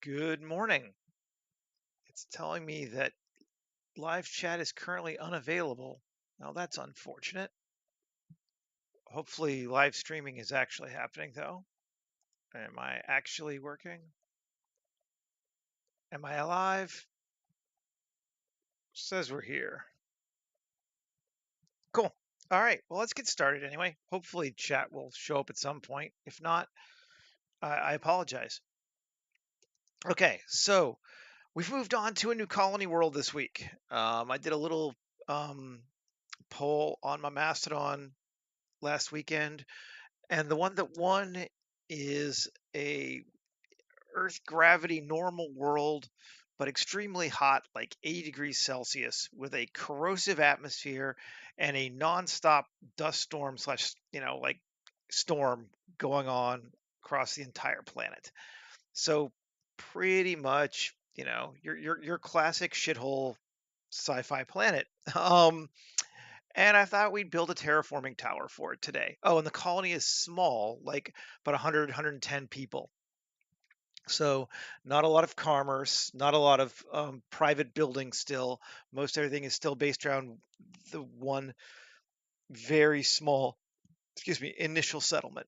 Good morning. It's telling me that live chat is currently unavailable. Now that's unfortunate. Hopefully live streaming is actually happening though. Am I actually working? Am I alive? Says we're here. Cool. All right. Well, let's get started anyway. Hopefully chat will show up at some point. If not, I apologize. Okay. So we've moved on to a new colony world this week. I did a little um, poll on my Mastodon last weekend. And the one that won is a Earth gravity normal world, but extremely hot, like 80 degrees Celsius, with a corrosive atmosphere and a nonstop dust storm slash, like storm going on across the entire planet. So pretty much, your classic shithole sci-fi planet. Um, and I thought we'd build a terraforming tower for it today. Oh, and the colony is small, like about 100, 110 people. So not a lot of commerce, not a lot of private buildings still. Most everything is still based around the one very small, excuse me, initial settlement.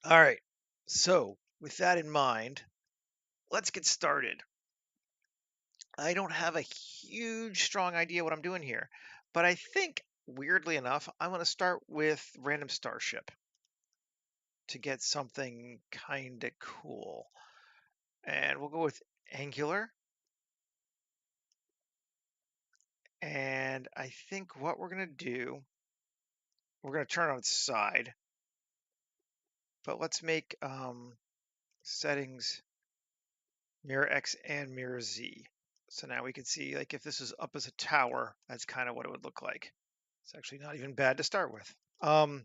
All right. So with that in mind, let's get started. I don't have a huge, strong idea what I'm doing here, but I think, weirdly enough, I want to start with random starship to get something kind of cool. And we'll go with Angular. And I think what we're going to do, we're going to turn on its side, but let's make settings mirror X and mirror Z. So now we can see, like, if this is up as a tower, that's kind of what it would look like. It's actually not even bad to start with. But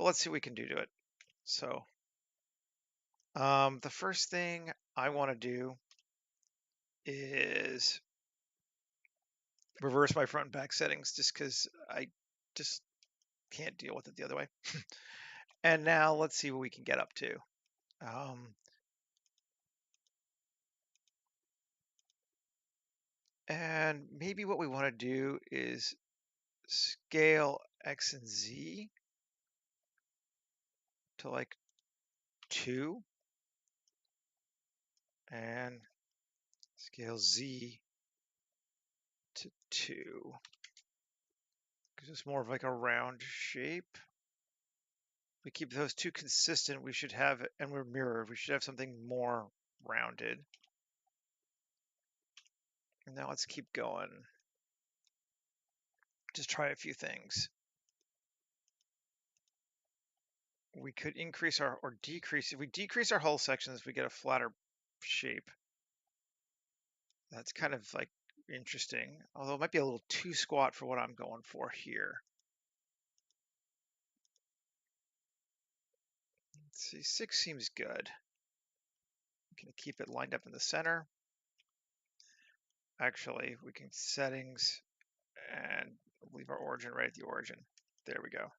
let's see what we can do to it. So the first thing I want to do is reverse my front and back settings just because I just can't deal with it the other way. And now let's see what we can get up to. And maybe what we want to do is scale X and Z to like 2 and scale Z to 2 because it's more of like a round shape. We keep those two consistent, we should have, and we're mirrored, we should have something more rounded. And now let's keep going. Just try a few things. We could increase our, or decrease, if we decrease our hull sections, we get a flatter shape. That's kind of like interesting, although it might be a little too squat for what I'm going for here. Let's see, 6 seems good. I'm going to keep it lined up in the center. Actually, we can settings and leave our origin right at the origin. There we go.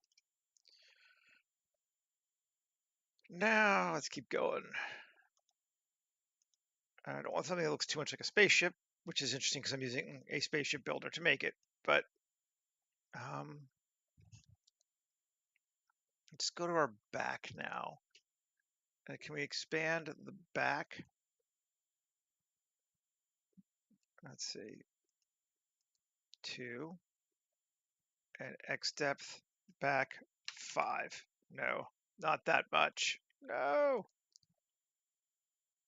Now let's keep going. I don't want something that looks too much like a spaceship, which is interesting because I'm using a spaceship builder to make it. But let's go to our back now. Can we expand the back? Let's see. 2 and X depth back 5. No, not that much. No.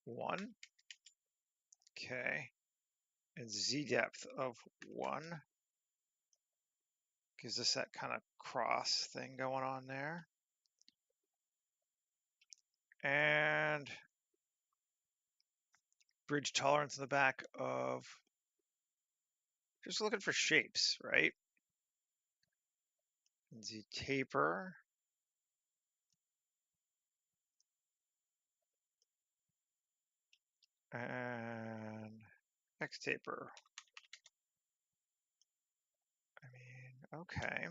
1. Okay. And Z depth of 1. Gives us that kind of cross thing going on there. And bridge tolerance in the back of, just looking for shapes, right? Z taper. And X taper. I mean, okay.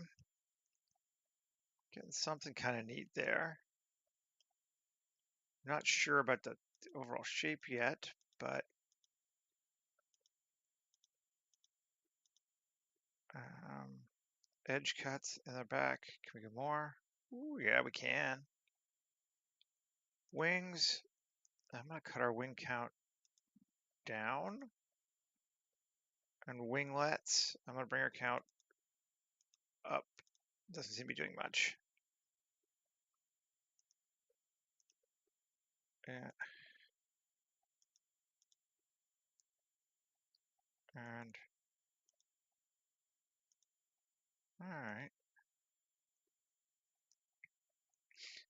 Getting something kind of neat there. Not sure about the the overall shape yet, but edge cuts in the back. Can we get more? Ooh, yeah, we can. Wings. I'm gonna cut our wing count down. And winglets, I'm gonna bring our count up. Doesn't seem to be doing much. Yeah. And all right.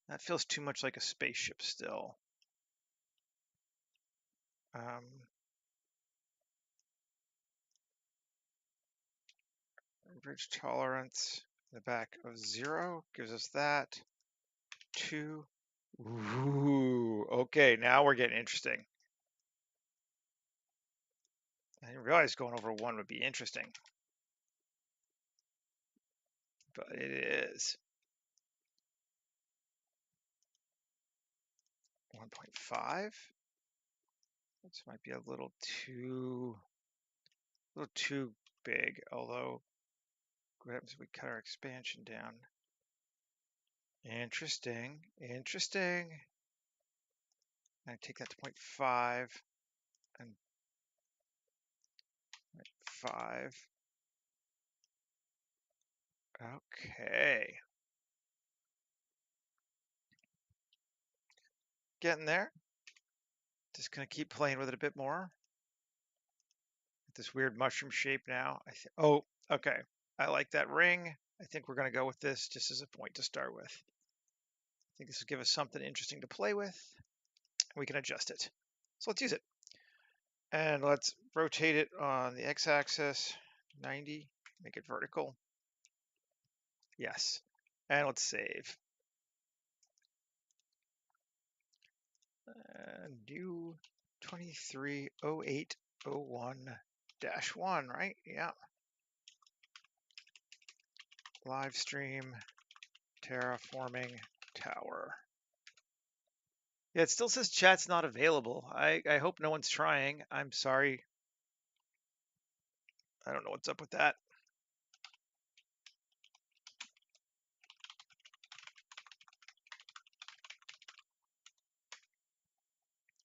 That feels too much like a spaceship still. Average tolerance in the back of 0 gives us that. 2. Ooh, okay, now we're getting interesting. I didn't realize going over 1 would be interesting. But it is. 1.5. This might be a little too big, although what happens if we cut our expansion down? Interesting. I take that to 0.5 and 0.5. Okay. Getting there. Just gonna keep playing with it a bit more. This weird mushroom shape now. Oh, okay. I like that ring. I think we're gonna go with this just as a point to start with. I think this will give us something interesting to play with. We can adjust it. So let's use it. And let's rotate it on the x-axis, 90, make it vertical. Yes. And let's save. New 230801-1, right? Yeah. Live stream terraforming tower. Yeah, it still says chat's not available. I hope no one's trying. I'm sorry. I don't know what's up with that.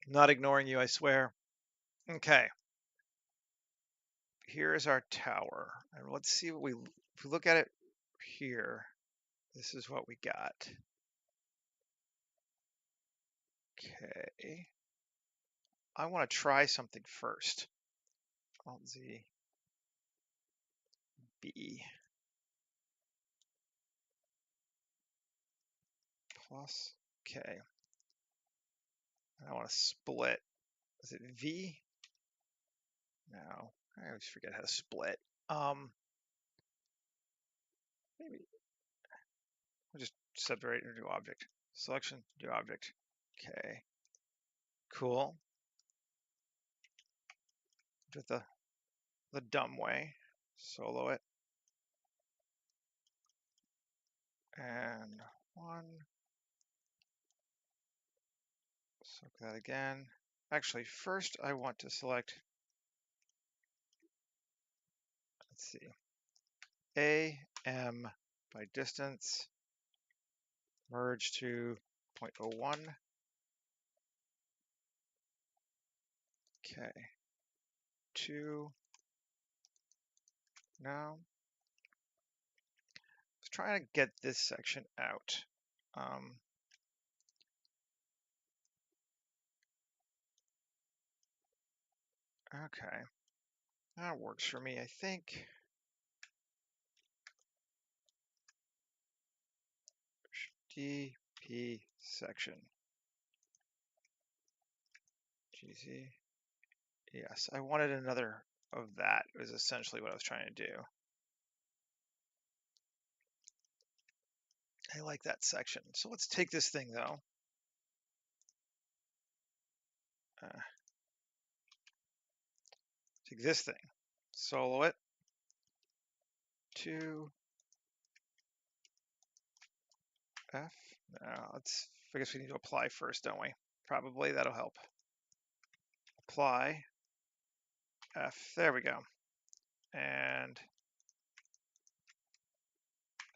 I'm not ignoring you, I swear. Okay. Here is our tower. And let's see what if we look at it here, this is what we got. Okay. I want to try something first. Alt Z B plus K. And I want to split. Is it V? No, I always forget how to split. Maybe we'll just separate into object. Selection, new object. Okay. Cool. Do it the dumb way. Solo it. And 1. Select that again. Actually, first I want to select, let's see, AM by distance, merge to 0.01. Okay. 2. Now, let's try to get this section out. Okay. That works for me, I think. DP section. GZ. Yes, I wanted another of that, is essentially what I was trying to do. I like that section. So let's take this thing though. Take this thing, solo it, 2 F. Now I guess we need to apply first, don't we? Probably that'll help. apply F. There we go. And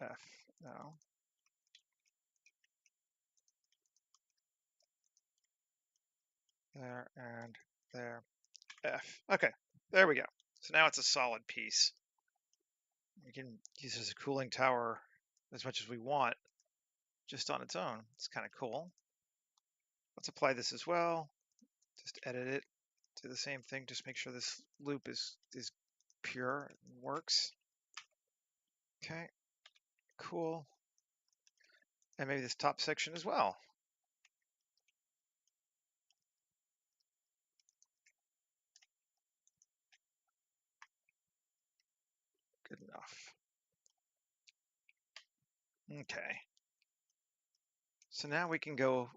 F. No. There and there. F. Okay. There we go. So now it's a solid piece. We can use it as a cooling tower as much as we want just on its own. It's kind of cool. Let's apply this as well. Just edit it. Do the same thing. Just make sure this loop is pure and works. Okay. Cool. And maybe this top section as well. Good enough. Okay. So now we can build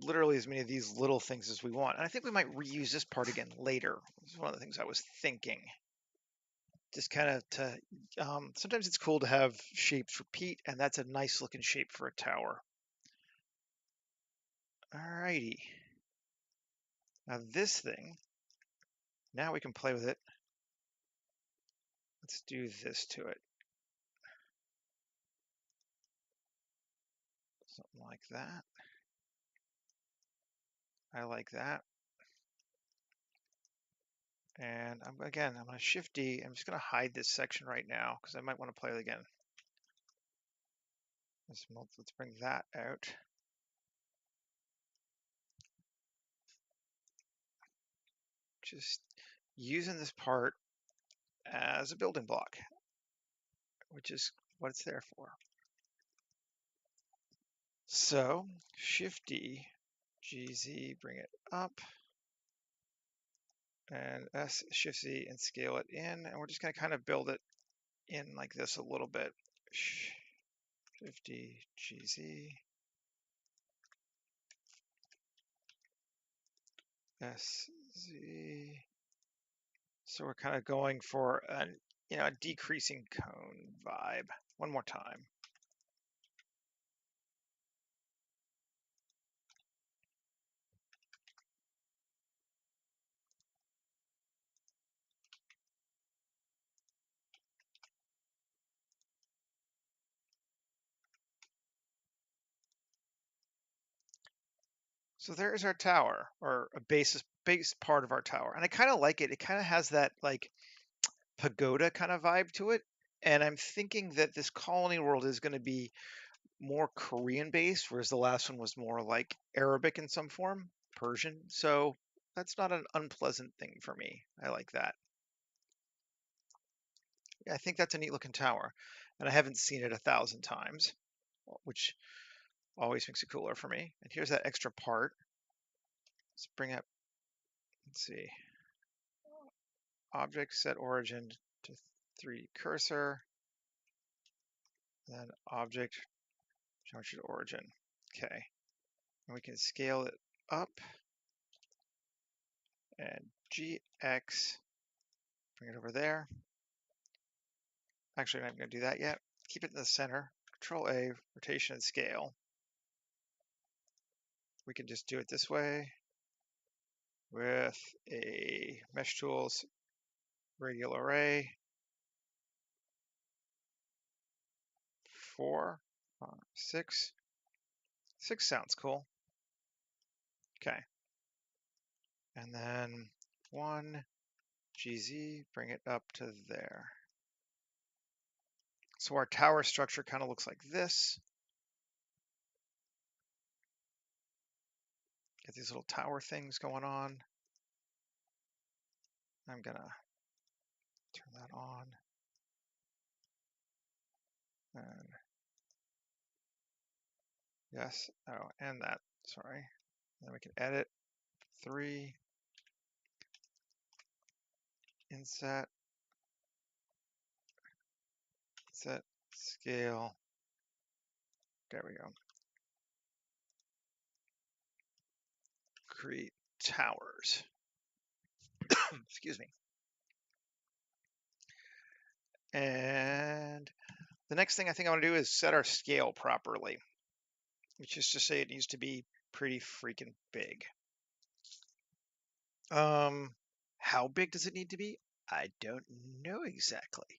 literally as many of these little things as we want. And I think we might reuse this part again later. This is one of the things I was thinking. Just kind of to, sometimes it's cool to have shapes repeat, and that's a nice looking shape for a tower. Alrighty. Now this thing, now we can play with it. Let's do this to it. Something like that. I like that. And I'm going to Shift D. I'm just going to hide this section right now because I might want to play it again. Let's bring that out. Just using this part as a building block, which is what it's there for. So Shift D, GZ, bring it up, and S, Shift Z, and scale it in. And we're just going to kind of build it in like this a little bit. Shift D, GZ, S, Z. So we're kind of going for a decreasing cone vibe. One more time. So there's our tower, or a base part of our tower. And I kind of like it. It kind of has that like pagoda kind of vibe to it. And I'm thinking that this colony world is going to be more Korean based, whereas the last one was more like Arabic in some form, Persian. So that's not an unpleasant thing for me. I like that. I think that's a neat looking tower. And I haven't seen it 1,000 times, which always makes it cooler for me. And here's that extra part. Let's bring up, let's see, object set origin to 3 cursor, then object geometry to origin. Okay, and we can scale it up, and GX, bring it over there. Actually, I'm not going to do that yet. Keep it in the center. Control A, rotation and scale. We can just do it this way with a mesh tools radial array. 4, 5, 6. 6 sounds cool. Okay. And then 1, GZ, bring it up to there. So our tower structure kind of looks like this. Get these little tower things going on. I'm gonna turn that on. And yes, oh, and that, sorry. Then we can edit 3, inset, set, scale. There we go. Create towers. Excuse me. And the next thing I think I want to do is set our scale properly, which is to say it needs to be pretty freaking big. How big does it need to be? I don't know exactly.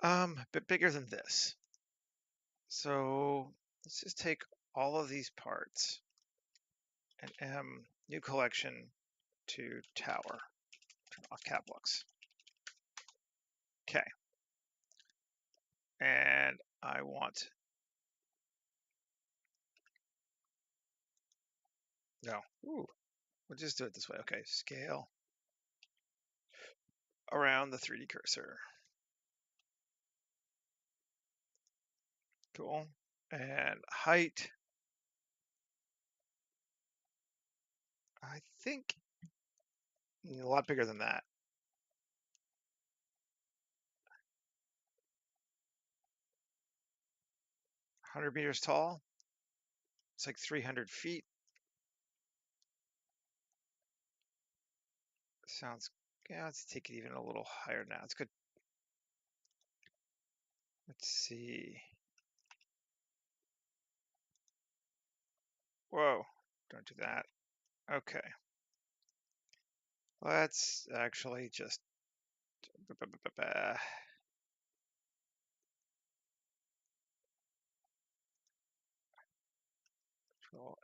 A bit bigger than this. So let's just take all of these parts and new collection to tower. Turn off cap locks. Okay. And I want, no, ooh, we'll just do it this way. Okay, scale around the 3D cursor. Cool. And height, I think a lot bigger than that. 100 meters tall. It's like 300 feet. Sounds, yeah, let's take it even a little higher now. It's good. Let's see. Whoa, don't do that. Okay. Let's actually just control.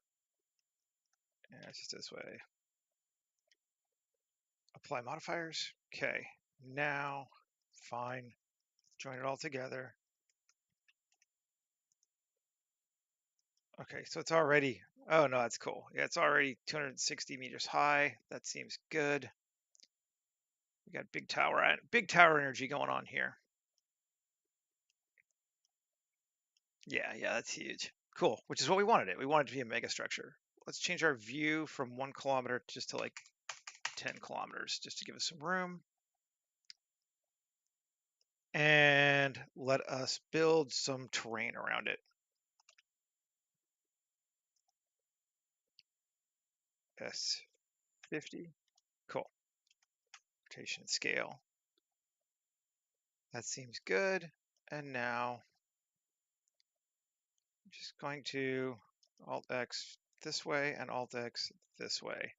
Yeah, it's just this way. Apply modifiers. Okay. Now, fine. Join it all together. Okay, so it's already, oh no, that's cool. Yeah, it's already 260 meters high. That seems good. We got big tower energy going on here. Yeah, that's huge. Cool, which is what we wanted it. We wanted it to be a mega structure. Let's change our view from 1 kilometer just to like 10 kilometers, just to give us some room. And let us build some terrain around it. S50. Cool. Rotation scale. That seems good. And now I'm just going to Alt X this way and Alt X this way,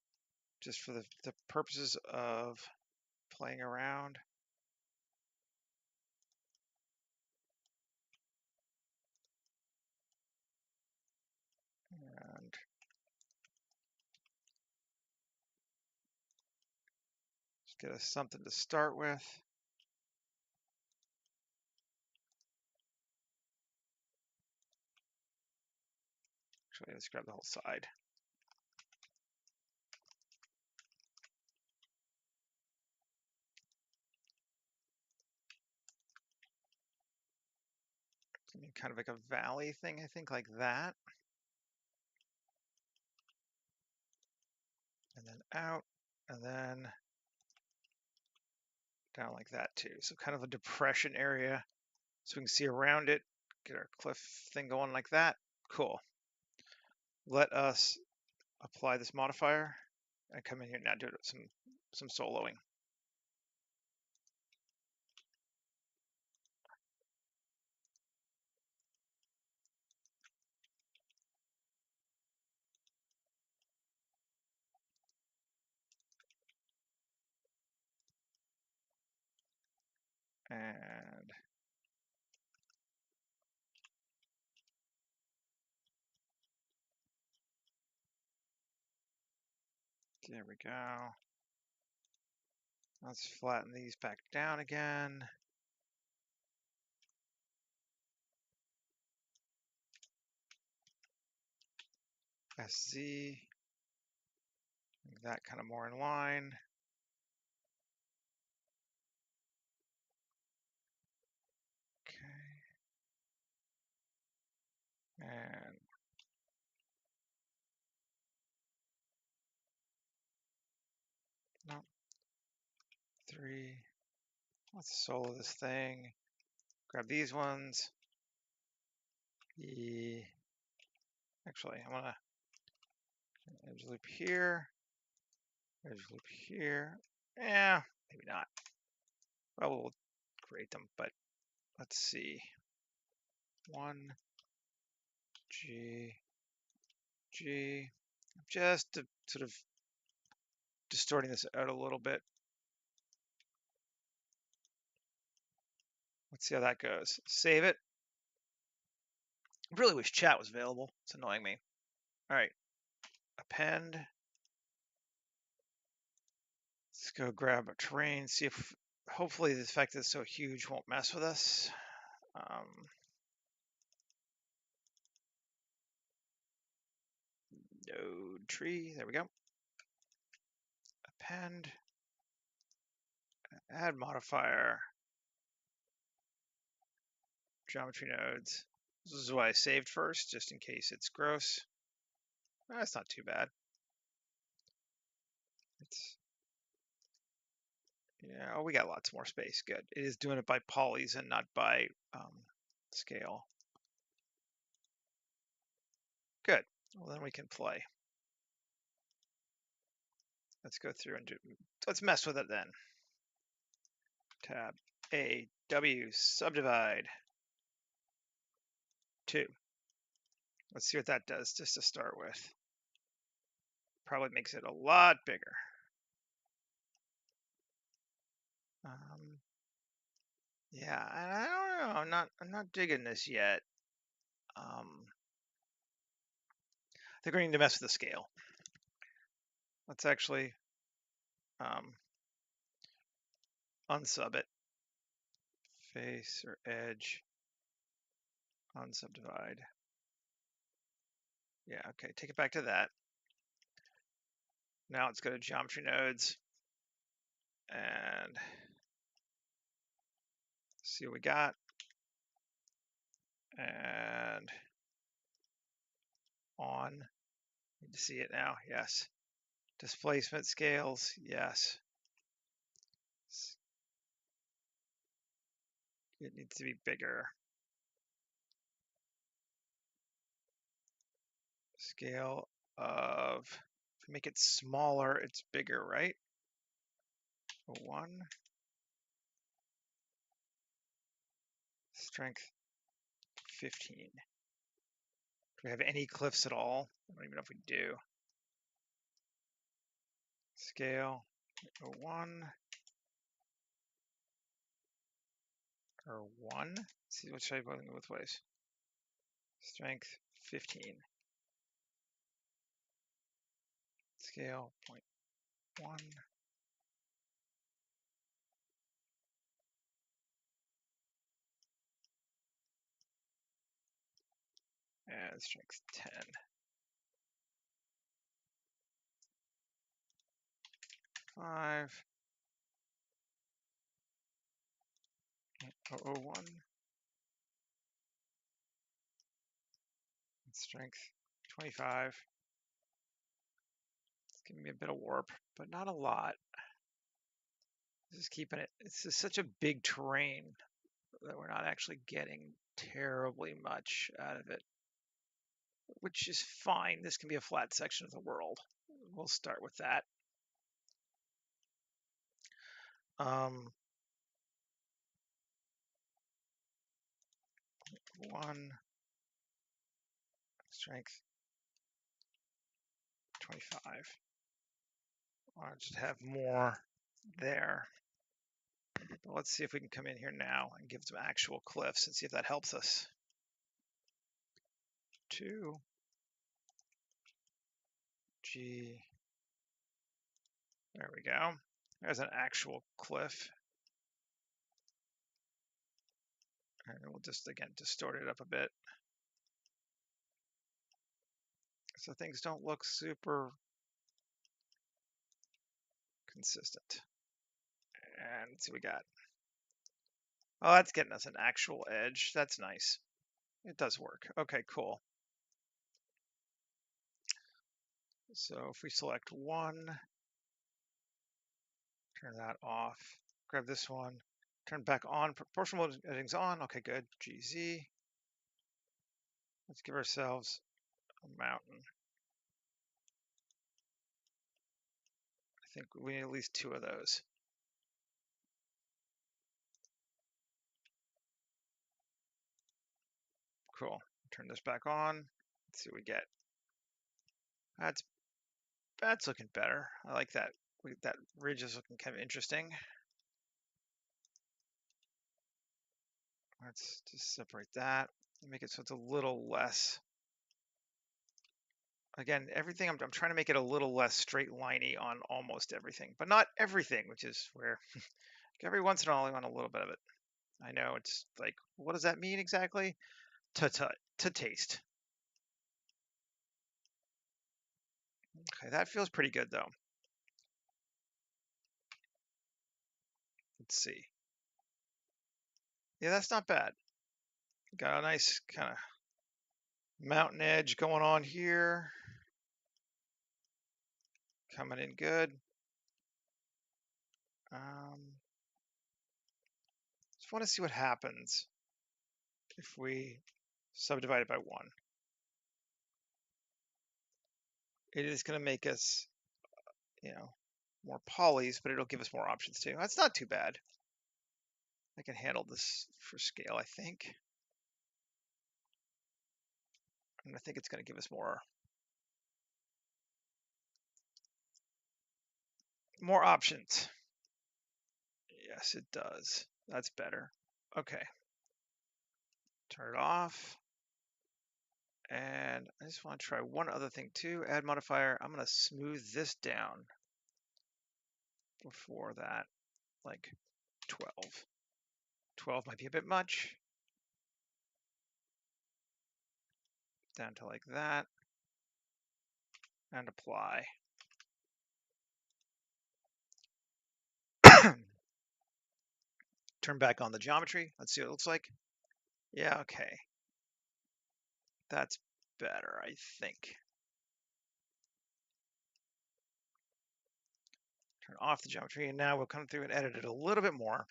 just for the purposes of playing around. And just get us something to start with. Actually, let's grab the whole side. Kind of like a valley thing, I think, like that. And then out, and then down like that too. So kind of a depression area, so we can see around it, get our cliff thing going like that. Cool. Let us apply this modifier and come in here now, do some soloing. And there we go. Let's flatten these back down again. SZ, make that kind of more in line. Okay. And no, 3. Let's solo this thing. Grab these ones. Actually, I'm gonna edge loop here, edge loop here. Yeah, maybe not. Well, we'll create them, but let's see. 1, G, just to sort of distorting this out a little bit. Let's see how that goes. Save it. I really wish chat was available. It's annoying me. All right, append. Let's go grab a terrain, see if hopefully the fact that it's so huge won't mess with us. Node tree, there we go. Append, add modifier, geometry nodes. This is what I saved first, just in case it's gross. That's not too bad. It's, yeah, oh, we got lots more space. Good. It is doing it by polys and not by scale. Good. Well, then we can play. Let's go through and let's mess with it then. Tab A, W, subdivide 2. Let's see what that does just to start with. Probably makes it a lot bigger. Yeah, and I don't know. I'm not digging this yet. I think we need to mess with the scale. Let's actually unsub it. Face or edge. Unsubdivide. Yeah, okay. Take it back to that. Now let's go to geometry nodes and see what we got. And on. Need to see it now. Yes. Displacement scales. Yes. It needs to be bigger. Scale of, if we make it smaller, it's bigger, right? 1. Strength 15. Do we have any cliffs at all? I don't even know if we do. Scale 1 or 1. Let's see, what should I go both ways? Strength 15. Scale 0.1. And strength 10. 5. 001. Strength 25. It's giving me a bit of warp, but not a lot. Just keeping it. It's just such a big terrain that we're not actually getting terribly much out of it, which is fine. This can be a flat section of the world. We'll start with that. 1. Strength 25. I'll just have more there. But let's see if we can come in here now and give some actual cliffs and see if that helps us. 2. G. There we go. There's an actual cliff. And we'll just, again, distort it up a bit. So things don't look super consistent. And let's see what we got. Oh, that's getting us an actual edge. That's nice. It does work. Okay, cool. So if we select 1, turn that off, grab this one, turn back on, proportional editing's on. Okay, good. GZ. Let's give ourselves a mountain. I think we need at least 2 of those. Cool. Turn this back on. Let's see what we get. That's That's looking better. I like that. That ridge is looking kind of interesting. Let's just separate that and make it so it's a little less. Again, everything I'm trying to make it a little less straight liney on almost everything, but not everything, which is where every once in a while I want a little bit of it. I know it's like, what does that mean exactly? To taste. Okay, that feels pretty good though. Let's see. Yeah, that's not bad. Got a nice kind of mountain edge going on here. Coming in good. Just want to see what happens if we subdivide it by 1. It is going to make us, more polys, but it'll give us more options too. That's not too bad. I can handle this for scale, I think. And I think it's going to give us more options. Yes, it does. That's better. Okay. Turn it off. And I just want to try one other thing too. Add modifier. I'm going to smooth this down before that, like 12. 12 might be a bit much. Down to like that. And apply. Turn back on the geometry. Let's see what it looks like. Yeah, okay. That's better, I think. Turn off the geometry, and now we'll come through and edit it a little bit more.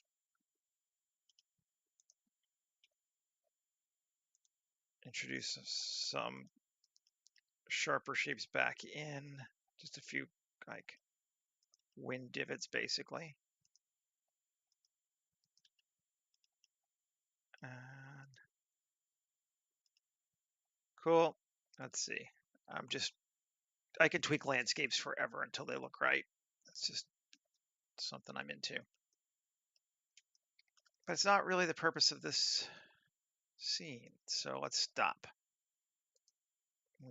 Introduce some sharper shapes back in. Just a few, like, wind divots, basically. And cool. Let's see. I can tweak landscapes forever until they look right. That's just something I'm into. But it's not really the purpose of this scene, so let's stop.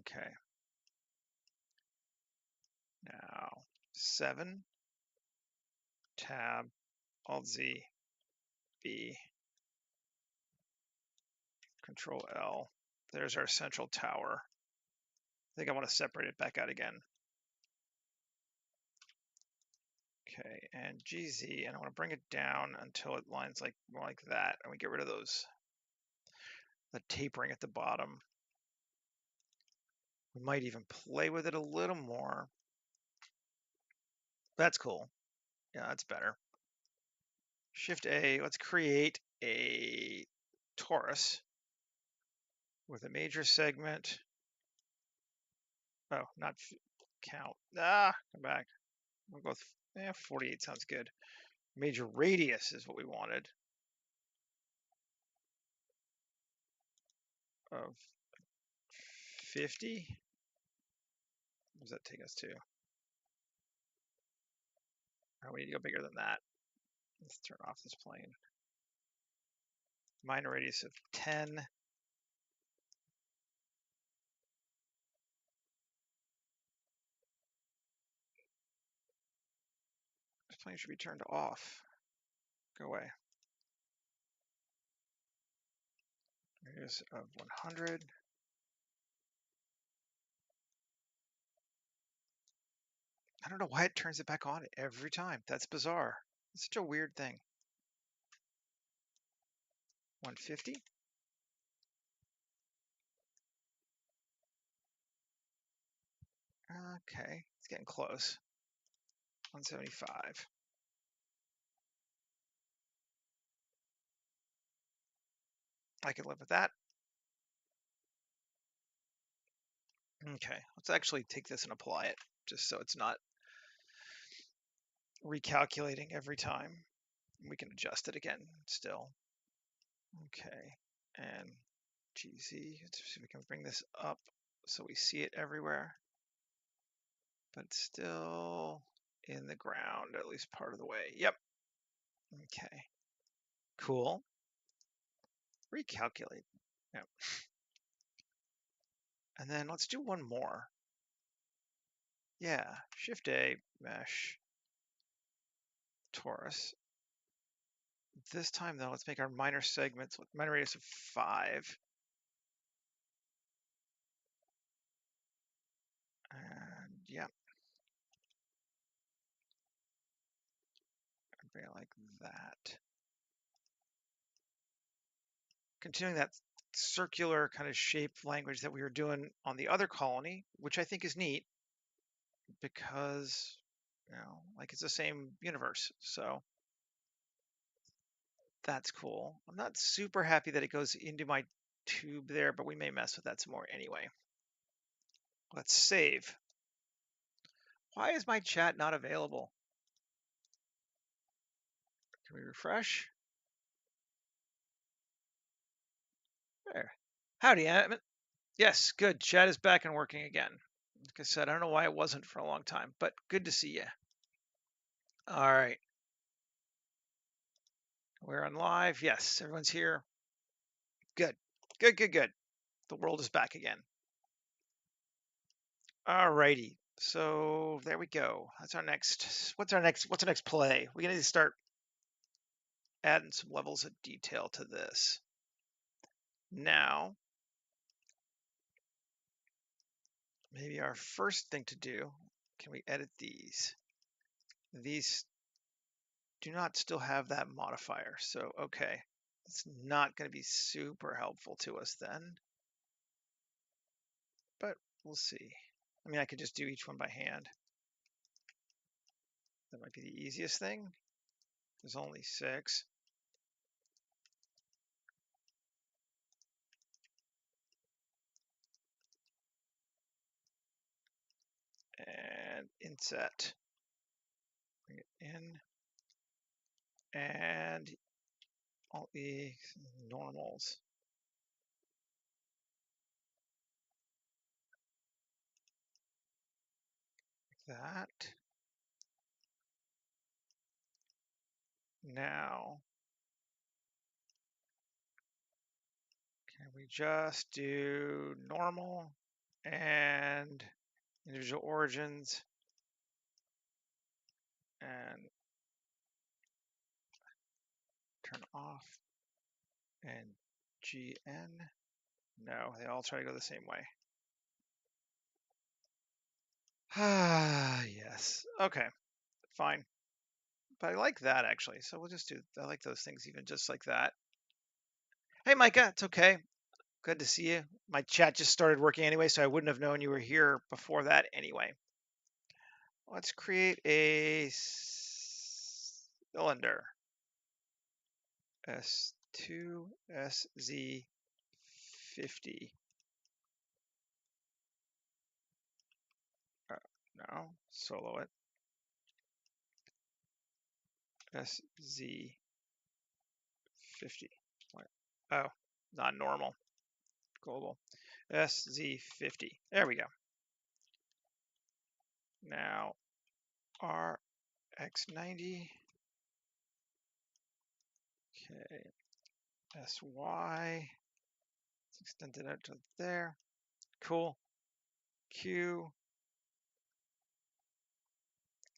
Okay. Now, 7, Tab, Alt Z, B, Control L. There's our central tower. I think I want to separate it back out again. Okay, and GZ, and I want to bring it down until it lines like more like that, and we get rid of the tapering at the bottom. We might even play with it a little more. That's cool. Yeah, that's better. Shift A, let's create a torus with a major segment. Oh, not count. Come back. We'll go with 48 sounds good. Major radius is what we wanted. Of 50. What does that take us to? Oh, we need to go bigger than that. Let's turn off this plane. Minor radius of 10. This plane should be turned off. Go away. Radius of 100. I don't know why it turns it back on every time. That's bizarre. It's such a weird thing. 150. Okay, it's getting close. 175. I can live with that. Okay, let's actually take this and apply it, just so it's not recalculating every time. We can adjust it again still. Okay, and GZ, let's see if we can bring this up so we see it everywhere. but still in the ground, at least part of the way. Yep. Okay. Cool. Recalculate. Yep. And then let's do one more. Yeah. Shift A, mesh, torus. This time though, let's make our minor segments with minor radius of 5. And yeah, like that. Continuing that circular kind of shape language that we were doing on the other colony, which I think is neat because, like it's the same universe. So that's cool. I'm not super happy that it goes into my tube there, but we may mess with that some more anyway. Let's save. Why is my chat not available? Can we refresh? There. Howdy, Emmett. Yes, good. Chat is back and working again. Like I said, I don't know why it wasn't for a long time, but good to see you. All right. We're on live. Yes, everyone's here. Good. Good, good, good. The world is back again. All righty. So there we go. That's our next. What's our next play? We need to start adding some levels of detail to this. Now, maybe our first thing to do, can we edit these? These do not still have that modifier. So, okay, it's not going to be super helpful to us then, but we'll see. I mean, I could just do each one by hand. That might be the easiest thing. There's only 6. And inset. Bring it in. And all the normals. Like that. Now, can we just do normal and individual origins and turn off and GN? No, they all try to go the same way. Ah, yes. Okay, fine. But I like that actually. So we'll just do, I like those things even just like that. Hey, Micah, it's okay. Good to see you. My chat just started working anyway, so I wouldn't have known you were here before that anyway. Let's create a cylinder. S2 SZ50. No, solo it. SZ50. Oh, not normal. Global. SZ50. There we go. Now, RX90. Okay. SY. Let's extend it out to there. Cool. Q.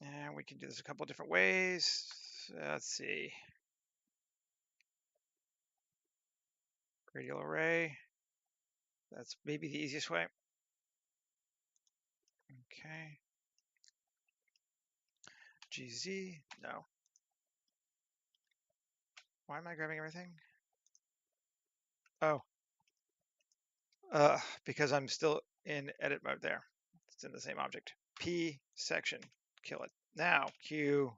And we can do this a couple different ways. Let's see. Radial array. That's maybe the easiest way. Okay. GZ. No. Why am I grabbing everything? Oh. Because I'm still in edit mode there. It's in the same object. P section. Kill it. Now Q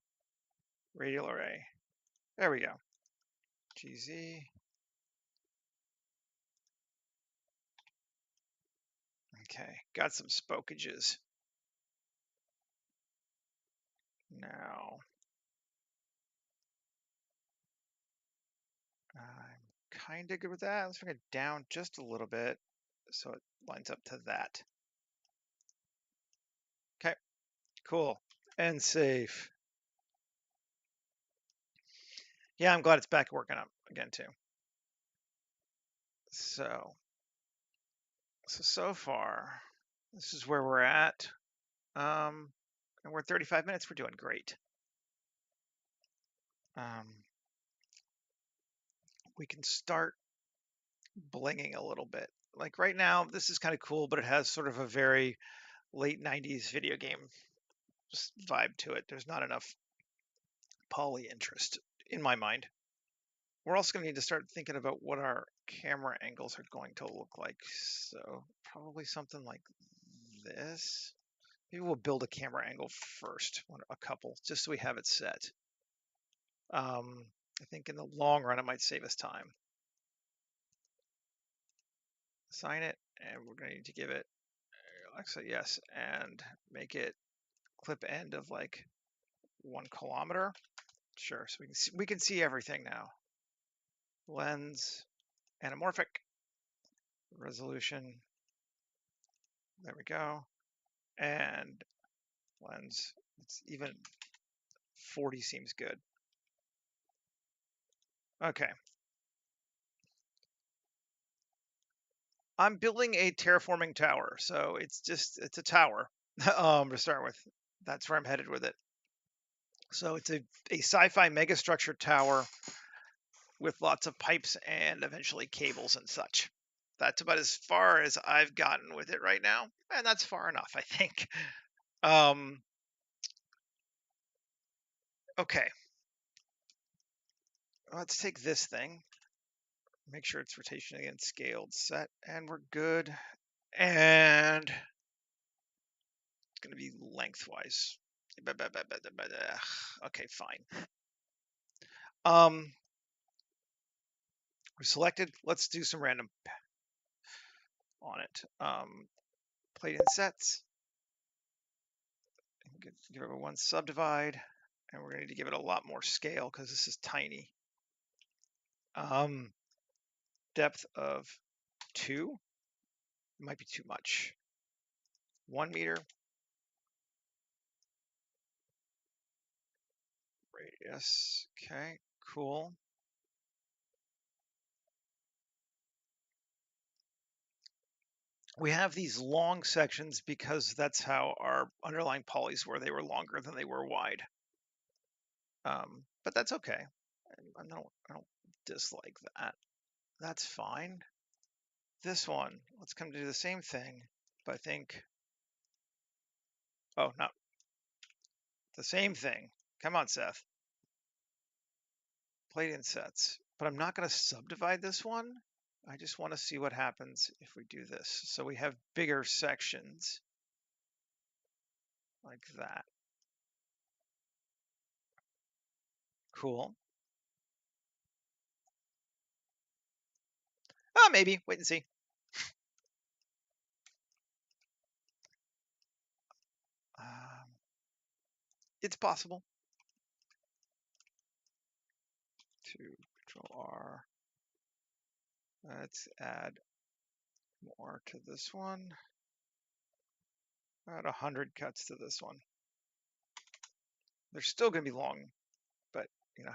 radial array. There we go. GZ. Okay. Got some spokages. Now I'm kind of good with that. Let's bring it down just a little bit so it lines up to that. Okay. Cool. And save. Yeah, I'm glad it's back working up again too. So far, this is where we're at. And we're 35 minutes. We're doing great. We can start blinging a little bit. Like right now, this is kind of cool, but it has sort of a very late 90s video game vibe to it. There's not enough poly interest in my mind. We're also going to need to start thinking about what our camera angles are going to look like. So probably something like this. Maybe we'll build a camera angle first, a couple, just so we have it set. I think in the long run, it might save us time. Assign it, and we're going to need to give it Alexa, yes, and make it clip end of like 1 kilometer. Sure, so we can see everything now. Lens, anamorphic, resolution. There we go. And lens, it's even 40 seems good. Okay. I'm building a terraforming tower, so it's a tower to start with. That's where I'm headed with it. So it's a sci-fi megastructure tower with lots of pipes and eventually cables and such. That's about as far as I've gotten with it right now, and that's far enough, I think. Okay, let's take this thing, make sure it's rotation again, scaled, set, and we're good. And it's going to be lengthwise. Okay, fine. We selected. Let's do some random on it. Plate and sets. Give it one subdivide, and we're going to need to give it a lot more scale because this is tiny. Depth of 2 might be too much. 1 meter. Radius. Okay, cool. We have these long sections because that's how our underlying polys were. They were longer than they were wide. But that's okay. I don't dislike that. That's fine. This one, let's come to do the same thing, but I think, oh, no, the same thing. Come on, Seth. Plate and sets, but I'm not going to subdivide this one. I just want to see what happens if we do this. So we have bigger sections like that. Cool. Oh, maybe. Wait and see. It's possible. To Control R. Let's add more to this one. Add 100 cuts to this one. They're still going to be long, but you know,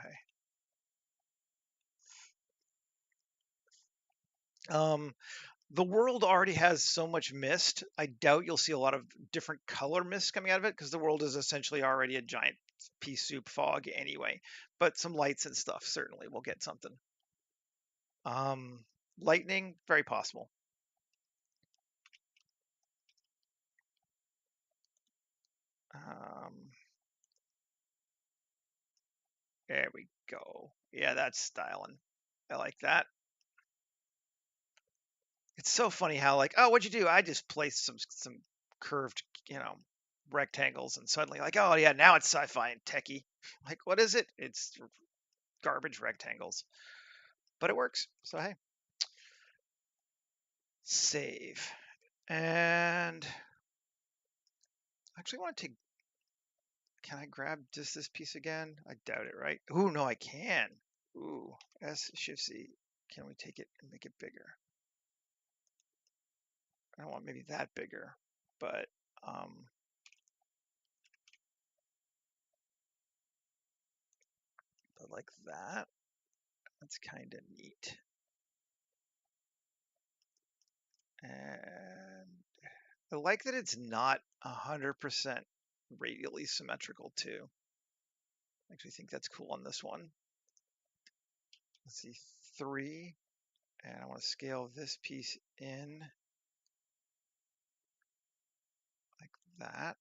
hey. The world already has so much mist. I doubt you'll see a lot of different color mist coming out of it because the world is essentially already a giant pea soup fog anyway. But some lights and stuff certainly will get something. Lightning, very possible. There we go. Yeah, that's styling. I like that. It's so funny how like, oh, what'd you do? I just placed some curved, rectangles, and suddenly like, oh yeah, now it's sci-fi and techie. Like, what is it? It's garbage rectangles, but it works. So hey, save, and actually, I want to take. Can I grab just this piece again? I doubt it, right? Ooh, no, I can. Ooh, S Shift C. Can we take it and make it bigger? I don't want maybe that bigger, but like that. That's kind of neat. And I like that it's not 100% radially symmetrical too. I actually think that's cool on this one. Let's see, 3. And I want to scale this piece in like that.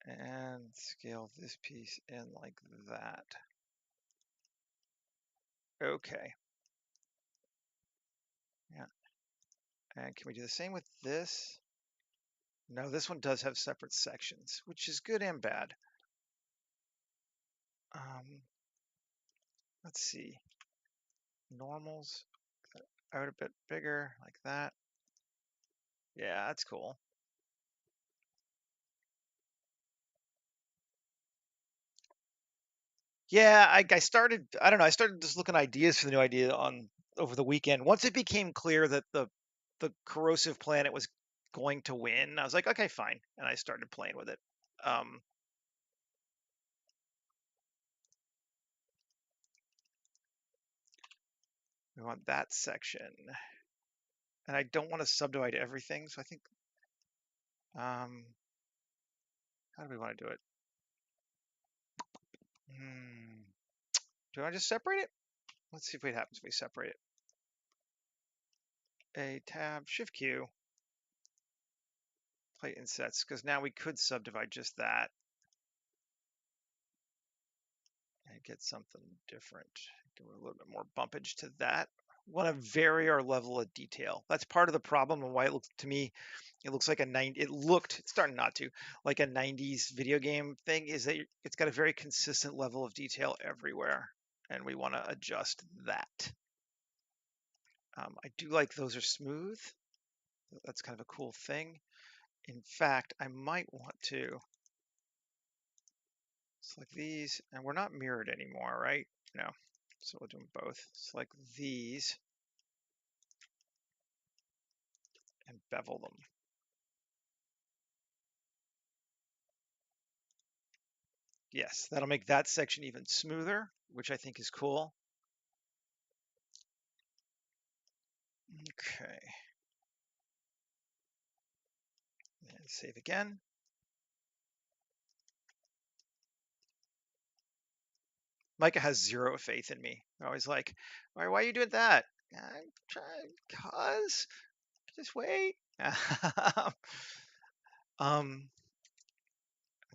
And scale this piece in like that. Okay. Yeah. And can we do the same with this? No, this one does have separate sections, which is good and bad. Let's see. Normals out a bit bigger, like that. Yeah, that's cool. Yeah, I started, I don't know, I started just looking at ideas for the new idea on over the weekend. Once it became clear that the corrosive planet was going to win, I was like, okay, fine. And I started playing with it. Um, we want that section. And I don't want to subdivide everything, so I think, how do we want to do it? Do I just separate it? Let's see what happens if we separate it. A tab, Shift Q, plate insets, because now we could subdivide just that and get something different. Do a little bit more bumpage to that. Want to vary our level of detail. That's part of the problem and why it looks to me, it looks like a 90. It's starting not to like a 90s video game thing. Is that it's got a very consistent level of detail everywhere, and we want to adjust that. I do like those are smooth. That's kind of a cool thing. In fact, I might want to select these, and we're not mirrored anymore, right? No, so we'll do them both. Select these and bevel them. Yes, that'll make that section even smoother, which I think is cool. Okay. And save again. Micah has zero faith in me. I'm always like, why are you doing that? I'm trying, cause just wait. Let's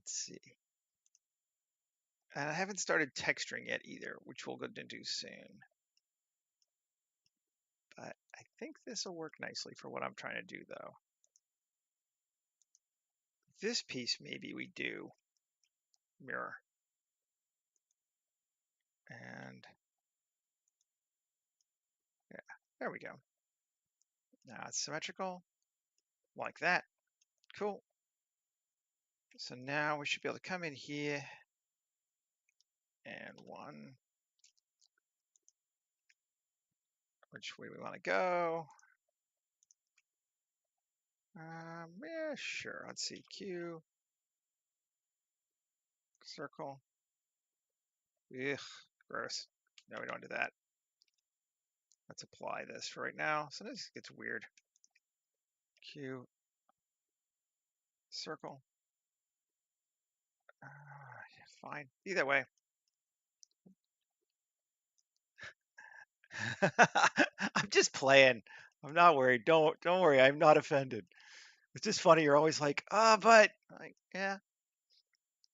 see. And I haven't started texturing yet either, which we'll go into soon. But I think this will work nicely for what I'm trying to do, though. This piece, maybe we do mirror. And yeah, there we go. Now it's symmetrical, like that. Cool. So now we should be able to come in here and which way we want to go. Yeah, sure. Let's see. Q, circle. Ugh, gross. No, we don't do that. Let's apply this for right now. Sometimes it gets weird. Q, circle. Yeah, fine. Either way. I'm just playing. I'm not worried. Don't worry. I'm not offended. It's just funny. You're always like, but like, yeah.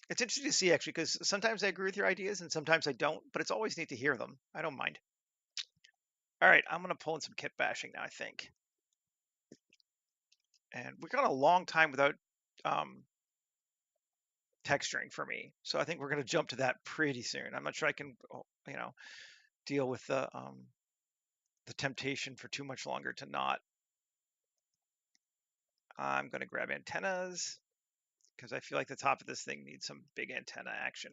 It's interesting to see actually, because sometimes I agree with your ideas and sometimes I don't, but it's always neat to hear them. I don't mind. All right, I'm gonna pull in some kit bashing now, I think. And we've gone a long time without texturing for me, so I think we're gonna jump to that pretty soon. I'm not sure I can, deal with the temptation for too much longer to not. I'm gonna grab antennas because I feel like the top of this thing needs some big antenna action.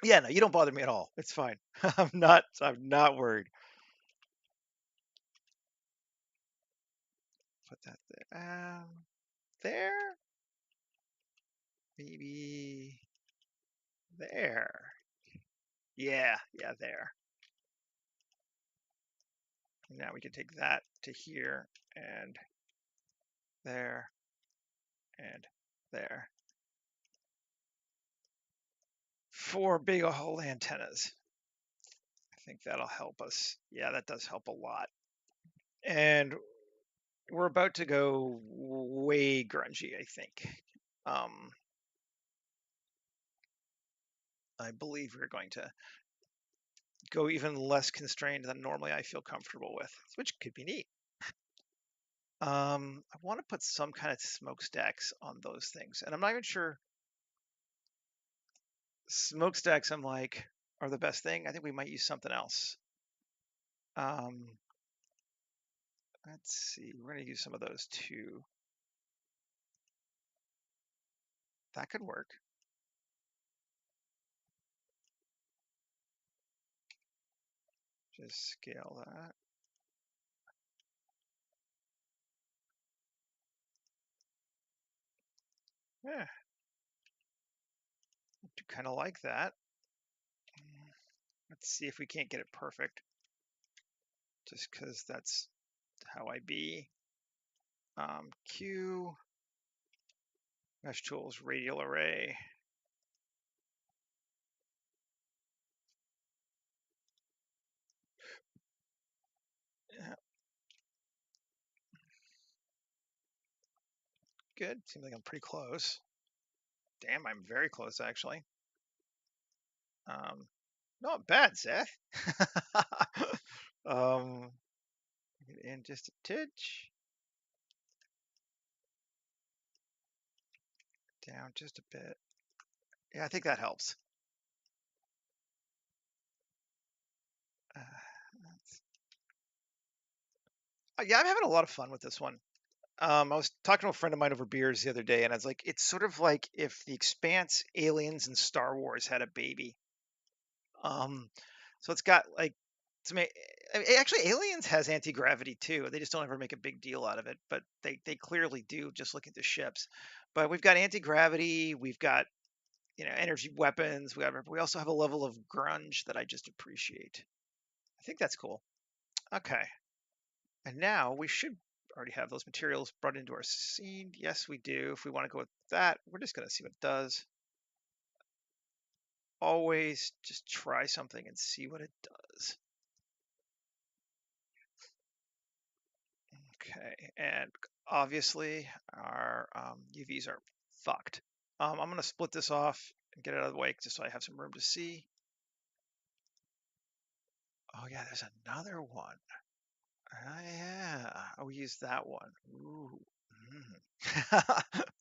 Yeah, no, you don't bother me at all. It's fine. I'm not worried. Put that there. There? Maybe there. Yeah, there. Now we can take that to here and there and there. 4 big old antennas. I think that'll help us. Yeah, that does help a lot. And we're about to go way grungy, I think. I believe we're going to go even less constrained than normally I feel comfortable with, which could be neat. I want to put some kind of smokestacks on those things, and I'm not even sure smokestacks, I'm like, are the best thing. I think we might use something else. Let's see, we're going to use some of those too. That could work. Just scale that. Yeah, I do kind of like that. Let's see if we can't get it perfect, just because that's how I be. Q, mesh tools, radial array. Yeah, good. Seems like I'm pretty close. Damn, I'm very close actually. Not bad, Seth. Get in just a titch. Down just a bit. Yeah, I think that helps. Yeah, I'm having a lot of fun with this one. I was talking to a friend of mine over beers the other day, and I was like, it's sort of like if The Expanse, Aliens, and Star Wars had a baby. So it's got like, I mean, actually, Aliens has anti-gravity too. They just don't ever make a big deal out of it, but they clearly do. Just looking at the ships, but we've got anti-gravity, we've got energy weapons. We also have a level of grunge that I just appreciate. I think that's cool. Okay, and now we should already have those materials brought into our scene. Yes, we do. If we want to go with that, we're just going to see what it does. Always just try something and see what it does. Okay, and obviously our UVs are fucked. I'm going to split this off and get it out of the way just so I have some room to see. Oh yeah, there's another one. Oh yeah, we use that one. Ooh.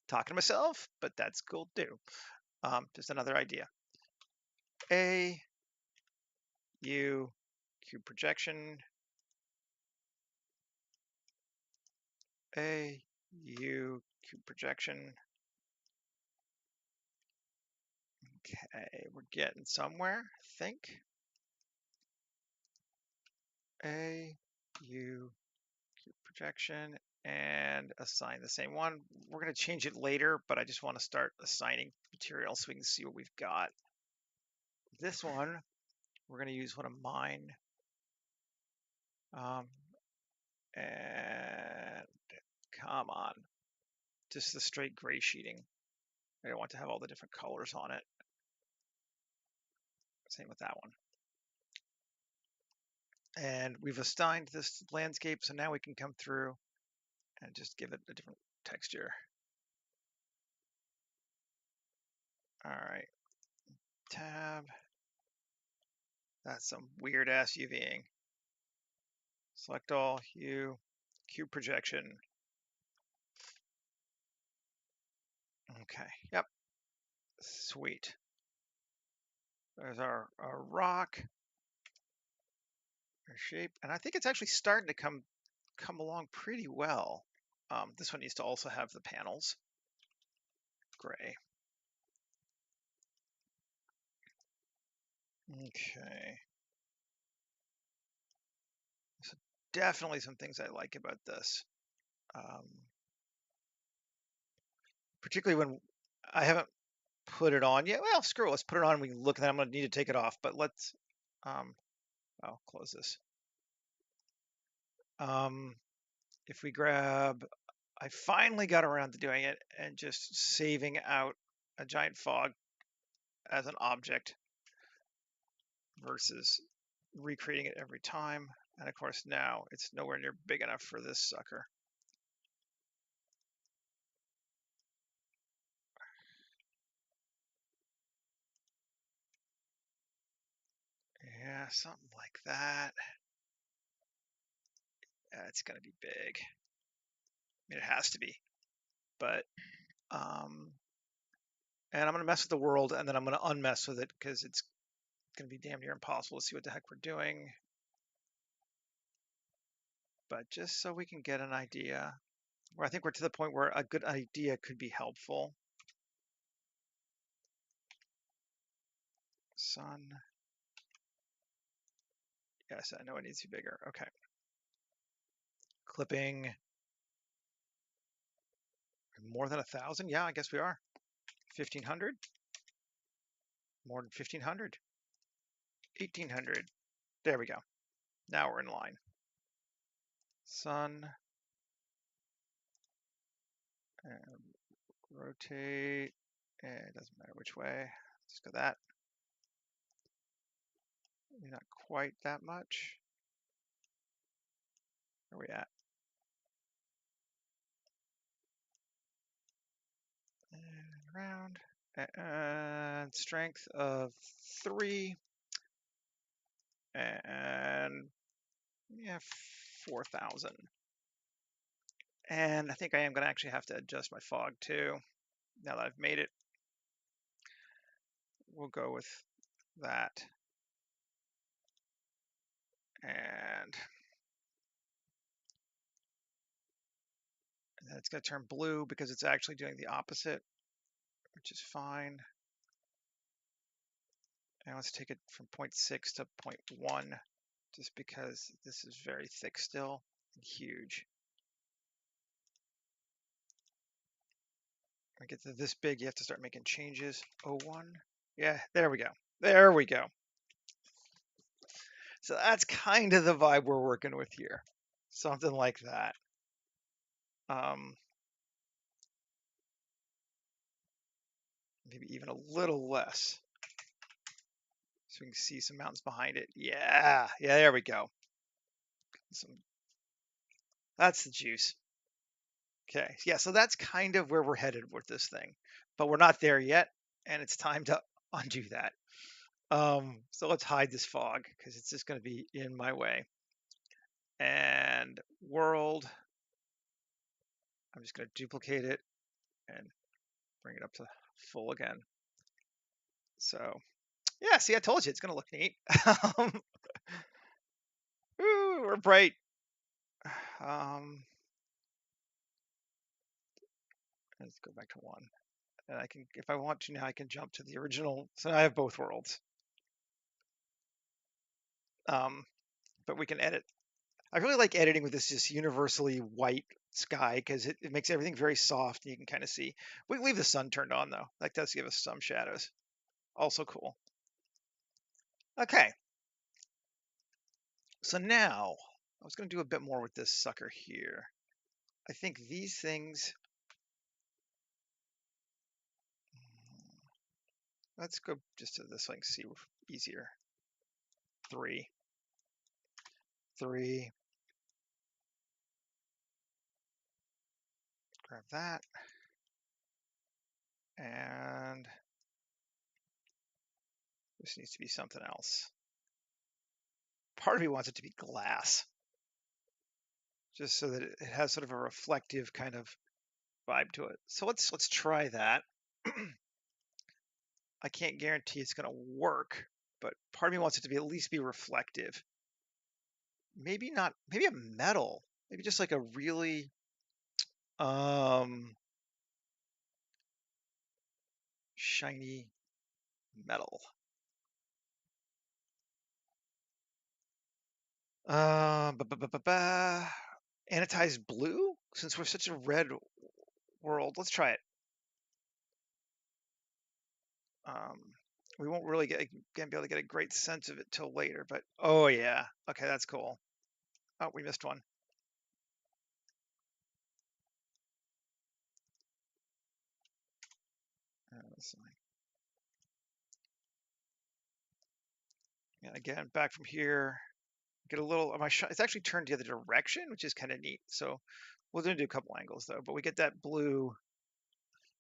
Talking to myself, but that's cool too. Just another idea. A U cube projection. A U cube projection. Okay, we're getting somewhere, I think. A U cube projection and assign the same one. We're going to change it later, but I just want to start assigning material so we can see what we've got. This one, we're going to use one of mine. And come on, just the straight gray sheeting. I don't want to have all the different colors on it. Same with that one. And we've assigned this landscape, so now we can come through and just give it a different texture. All right, tab. That's some weird ass UVing. Select all, hue, cube projection. Okay, yep, sweet. There's our rock, our shape, and I think it's actually starting to come along pretty well. This one needs to also have the panels. Gray. Okay. So definitely some things I like about this. Particularly when I haven't put it on yet. Well, screw it. Let's put it on. We can look, and then I'm going to need to take it off. But let's, I'll close this. If we grab, I finally got around to doing it and just saving out a giant fog as an object versus recreating it every time. And of course now it's nowhere near big enough for this sucker. Yeah, something like that. Yeah, it's gonna be big. I mean, it has to be. But and I'm gonna mess with the world, and then I'm gonna unmess with it because it's gonna be damn near impossible to see what the heck we're doing. But just so we can get an idea, where I think we're to the point where a good idea could be helpful. Sun. Yes, I know it needs to be bigger. Okay. Clipping. More than 1,000? Yeah, I guess we are. 1,500? More than 1,500. 1,800. There we go. Now we're in line. Sun. And rotate. And it doesn't matter which way. Let's go that. Not quite that much. Where are we at? And around. And strength of 3. And yeah, 4,000. And I think I am going to actually have to adjust my fog too. Now that I've made it, we'll go with that. And then it's going to turn blue because it's actually doing the opposite, which is fine. And let's take it from 0.6 to 0.1, just because this is very thick still and huge. When I get to this big, you have to start making changes. 01. Yeah, there we go. There we go. So that's kind of the vibe we're working with here. Something like that. Maybe even a little less. So we can see some mountains behind it. Yeah, there we go. That's the juice. Okay, yeah, so that's kind of where we're headed with this thing, but we're not there yet, and it's time to undo that. So let's hide this fog because it's just going to be in my way. And world, I'm just going to duplicate it and bring it up to full again. So yeah, see, I told you it's going to look neat. Ooh, we're bright. Let's go back to 1. And I can, if I want to now, I can jump to the original. So I have both worlds. But we can edit. I really like editing with this just universally white sky because it makes everything very soft and you can kind of see. We leave the sun turned on though. That does give us some shadows. Also cool. Okay. So now I was going to do a bit more with this sucker here. I think these things. Let's go just to this one, see easier. 3. 3. Grab that. And this needs to be something else. Part of me wants it to be glass, just so that it has sort of a reflective kind of vibe to it. So let's try that. I can't guarantee it's going to work, but part of me wants it to be at least be reflective. Maybe not, maybe a metal, maybe just like a really shiny metal. Anodized blue, since we're such a red world, let's try it. Um, we won't really gonna be able to get a great sense of it till later, but oh yeah, okay, that's cool. Oh, we missed one. And again, back from here, get a little of my shot. It's actually turned the other direction, which is kind of neat. So we're gonna do a couple angles though, but we get that blue.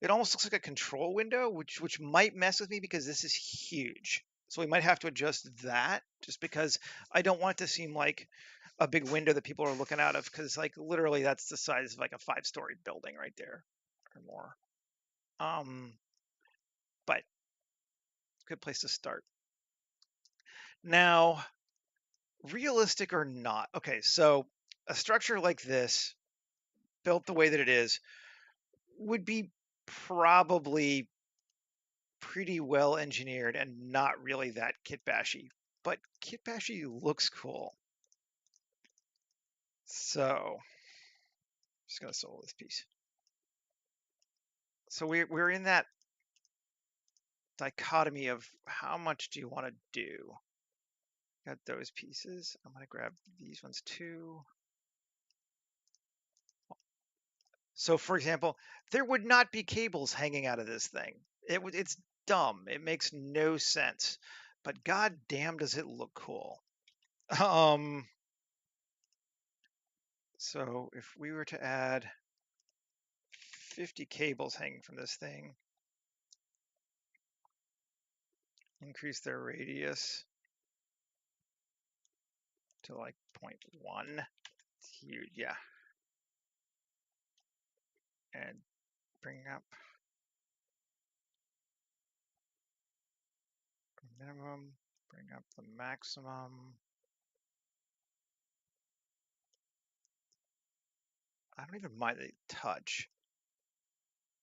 It almost looks like a control window, which might mess with me because this is huge. So we might have to adjust that just because I don't want it to seem like a big window that people are looking out of because like literally that's the size of like a 5-story building right there or more. But good place to start. Now, realistic or not. Okay, so a structure like this, built the way that it is, would be probably pretty well engineered and not really that kitbashy. But kitbashy looks cool. So, just gonna solo this piece. So we're in that dichotomy of how much do you want to do? Got those pieces. I'm gonna grab these ones too. So for example, there would not be cables hanging out of this thing. It's dumb. It makes no sense. But god damn does it look cool. Um so if we were to add 50 cables hanging from this thing, increase their radius to like 0.1. It's huge, yeah. And bring up minimum, bring up the maximum. I don't even mind the touch,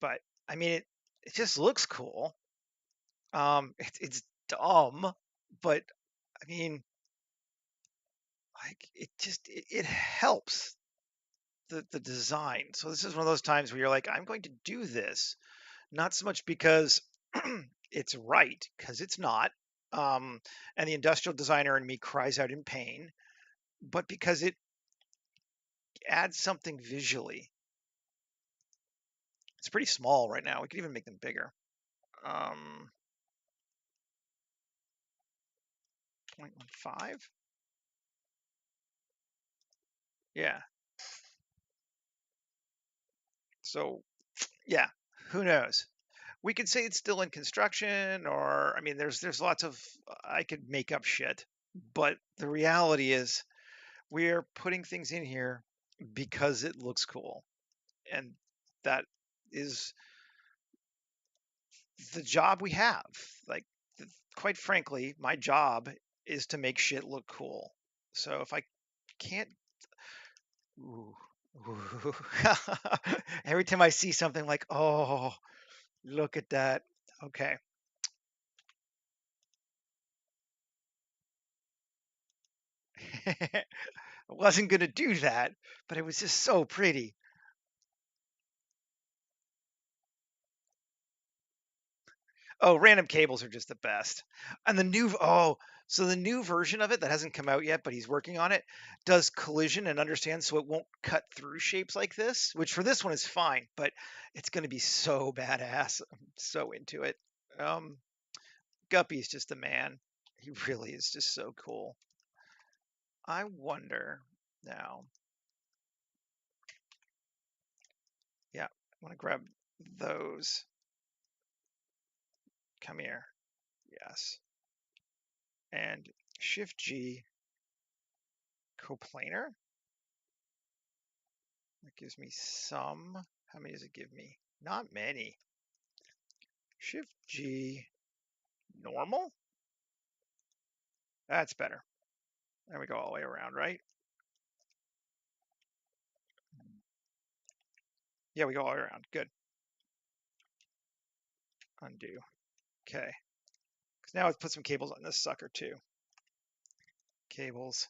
but I mean it just looks cool. It's dumb, but I mean, like it helps the design. So this is one of those times where you're like, I'm going to do this, not so much because it's right, because it's not. And the industrial designer in me cries out in pain, but because it adds something visually. It's pretty small right now. We could even make them bigger. 0.15. Yeah. So yeah, who knows? We could say it's still in construction, or I mean, there's lots of I could make up shit, but the reality is we're putting things in here because it looks cool, and that is the job we have. Like, quite frankly, my job is to make shit look cool. So if I can't, ooh, ooh. Every time I see something like, oh, look at that. Okay. I wasn't going to do that, but it was just so pretty. Oh, random cables are just the best. And so the new version of it that hasn't come out yet, but he's working on it, does collision and understands so it won't cut through shapes like this, which for this one is fine, but it's going to be so badass. I'm so into it. Um, Guppy's just a man. He really is just so cool. I wonder now. Yeah, I want to grab those. Come here. Yes. And Shift G coplanar. That gives me some. How many does it give me? Not many. Shift G normal. That's better. There we go all the way around, right? Yeah, we go all the way around. Good. Undo. Okay. Because now let's put some cables on this sucker too. Cables.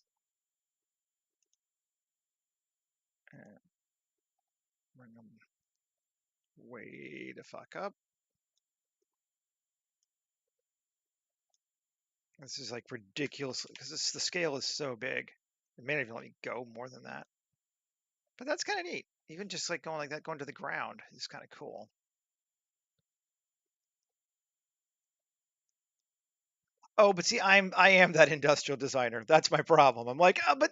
Bring them way to fuck up. This is like ridiculous because the scale is so big. It may not even let me go more than that. But that's kind of neat. Even just like going like that, going to the ground is kind of cool. Oh, but see, I am that industrial designer. That's my problem. I'm like, oh, but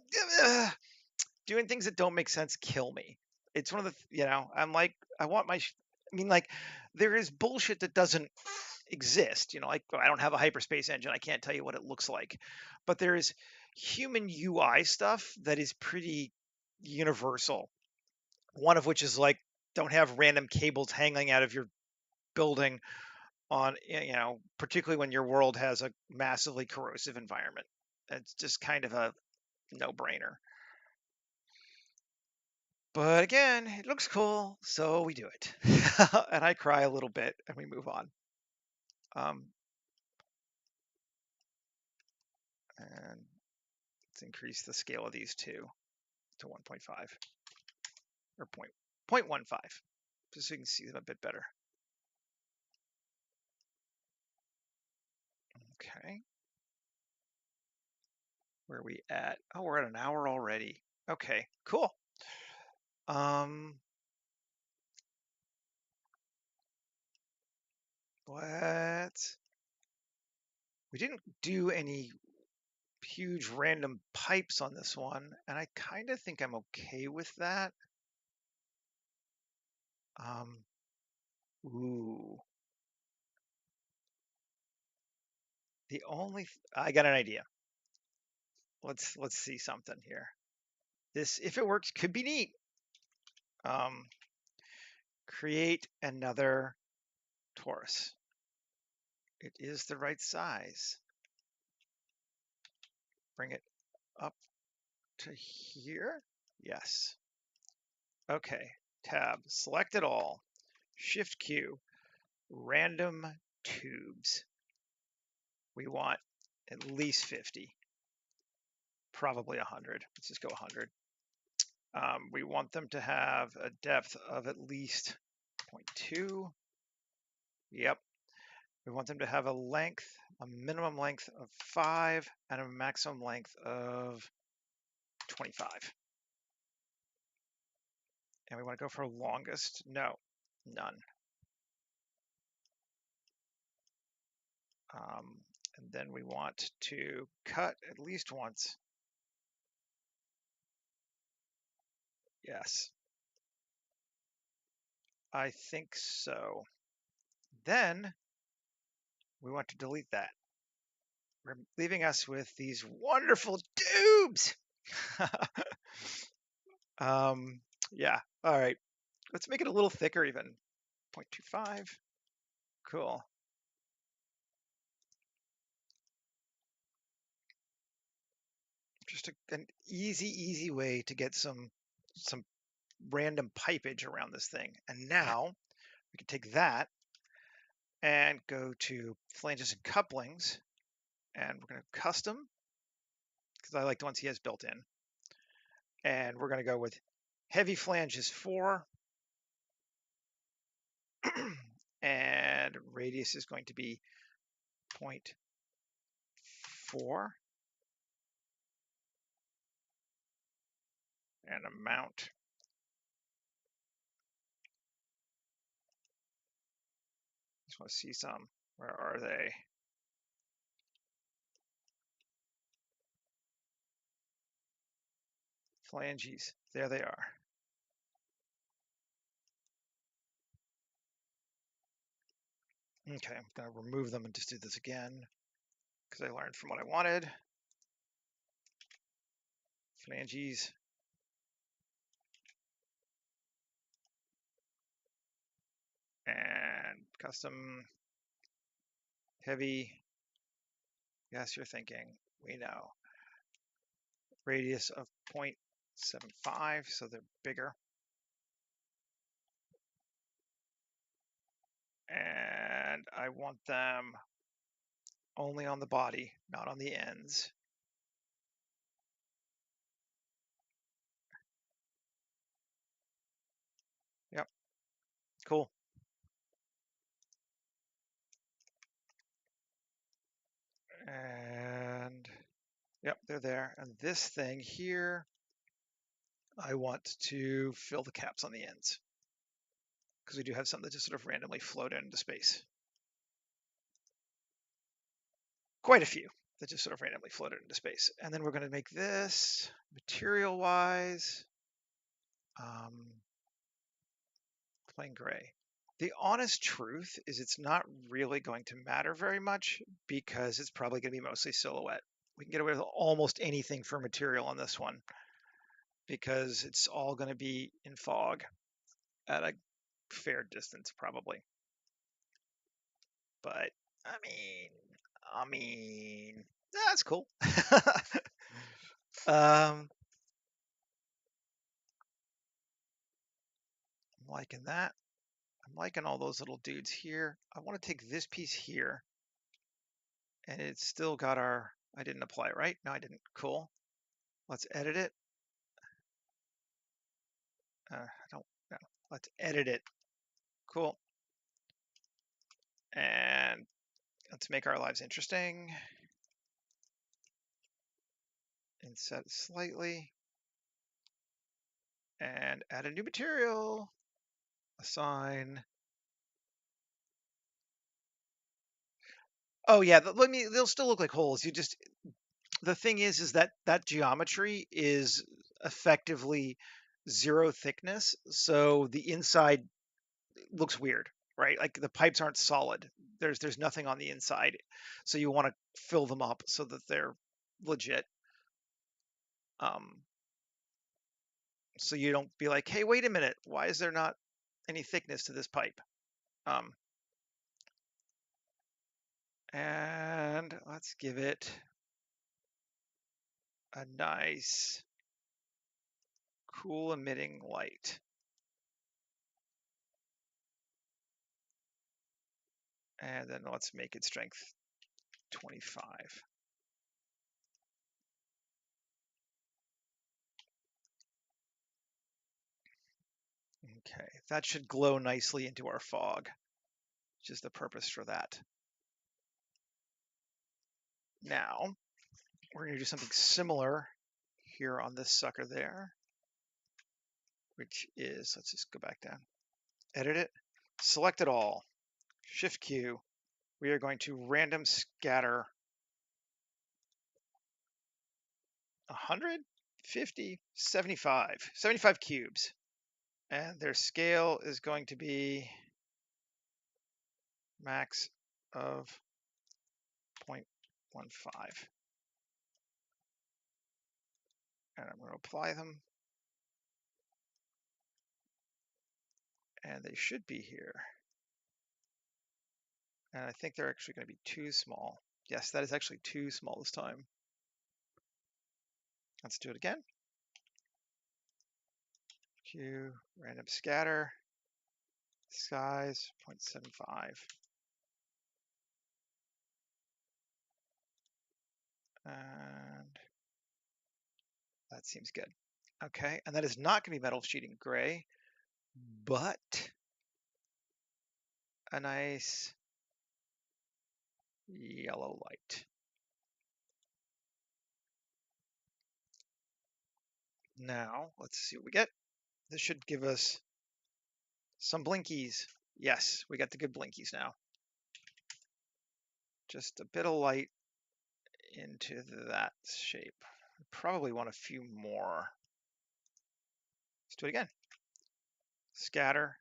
doing things that don't make sense kill me. It's one of the, I'm like, I want my, I mean, like, there is bullshit that doesn't exist. Like I don't have a hyperspace engine. I can't tell you what it looks like, but there is human UI stuff that is pretty universal. One of which is like, don't have random cables hanging out of your building on, particularly when your world has a massively corrosive environment. It's just kind of a no-brainer. But again, it looks cool, so we do it. And I cry a little bit and we move on. Um, and let's increase the scale of these two to 1.5 or 0.15, just so you can see them a bit better. Okay. Where are we at? Oh, we're at an hour already. Okay, cool. What? We didn't do any huge random pipes on this one, and I kind of think I'm okay with that. Ooh. I got an idea. Let's see something here. This, if it works, could be neat. Create another torus. It is the right size. Bring it up to here. Yes. Okay. Tab. Select it all. Shift Q. Random tubes. We want at least 50. Probably 100. Let's just go 100. We want them to have a depth of at least 0.2. Yep. We want them to have a minimum length of 5 and a maximum length of 25. And we want to go for longest. No, none. And then we want to cut at least once. Yes. I think so. Then we want to delete that. We're leaving us with these wonderful tubes. Yeah. All right. Let's make it a little thicker even. 0.25. Cool. Just an easy way to get some random pipage around this thing. And now we can take that and go to flanges and couplings, and we're going to custom, because I like the ones he has built in. And we're going to go with heavy flanges 4, and radius is going to be 0.4, and amount. Just want to see some. Where are they? Flanges. There they are. Okay, I'm going to remove them and just do this again because I learned from what I wanted. Flanges. And custom heavy. Yes, you're thinking. We know. Radius of 0.75, so they're bigger. And I want them only on the body, not on the ends. Cool. And yep, they're there. And this thing here, I want to fill the caps on the ends because we do have some that just sort of randomly float into space. Quite a few that just sort of randomly floated into space. And then we're going to make this material-wise plain gray. The honest truth is it's not really going to matter very much because it's probably going to be mostly silhouette. We can get away with almost anything for material on this one because it's all going to be in fog at a fair distance probably. But I mean, that's cool. I'm liking that. I'm liking all those little dudes here. I want to take this piece here, and it's still got our, I didn't apply it, right? No, I didn't. Cool. Let's edit it. I don't know. Let's edit it. Cool. And let's make our lives interesting. And set it slightly. And add a new material. Assign. Oh yeah, they'll still look like holes. You just, the thing is that that geometry is effectively zero thickness. So the inside looks weird, right? Like the pipes aren't solid. There's nothing on the inside. So you want to fill them up so that they're legit. So you don't be like, hey, wait a minute, why is there not any thickness to this pipe? And let's give it a nice cool emitting light. And then let's make it strength 25. Okay, that should glow nicely into our fog, which is the purpose for that. Now, we're going to do something similar here on this sucker there, which is, let's just go back down, edit it, select it all, Shift Q. We are going to random scatter 100, 50, 75 cubes. And their scale is going to be max of 0.15. And I'm going to apply them. And they should be here. And I think they're actually going to be too small. Yes, that is actually too small this time. Let's do it again. Q, random scatter, size 0.75. And that seems good. Okay, and that is not going to be metal sheeting gray, but a nice yellow light. Now, let's see what we get. This should give us some blinkies. Yes, we got the good blinkies now. Just a bit of light into that shape. Probably want a few more. Let's do it again. Scatter.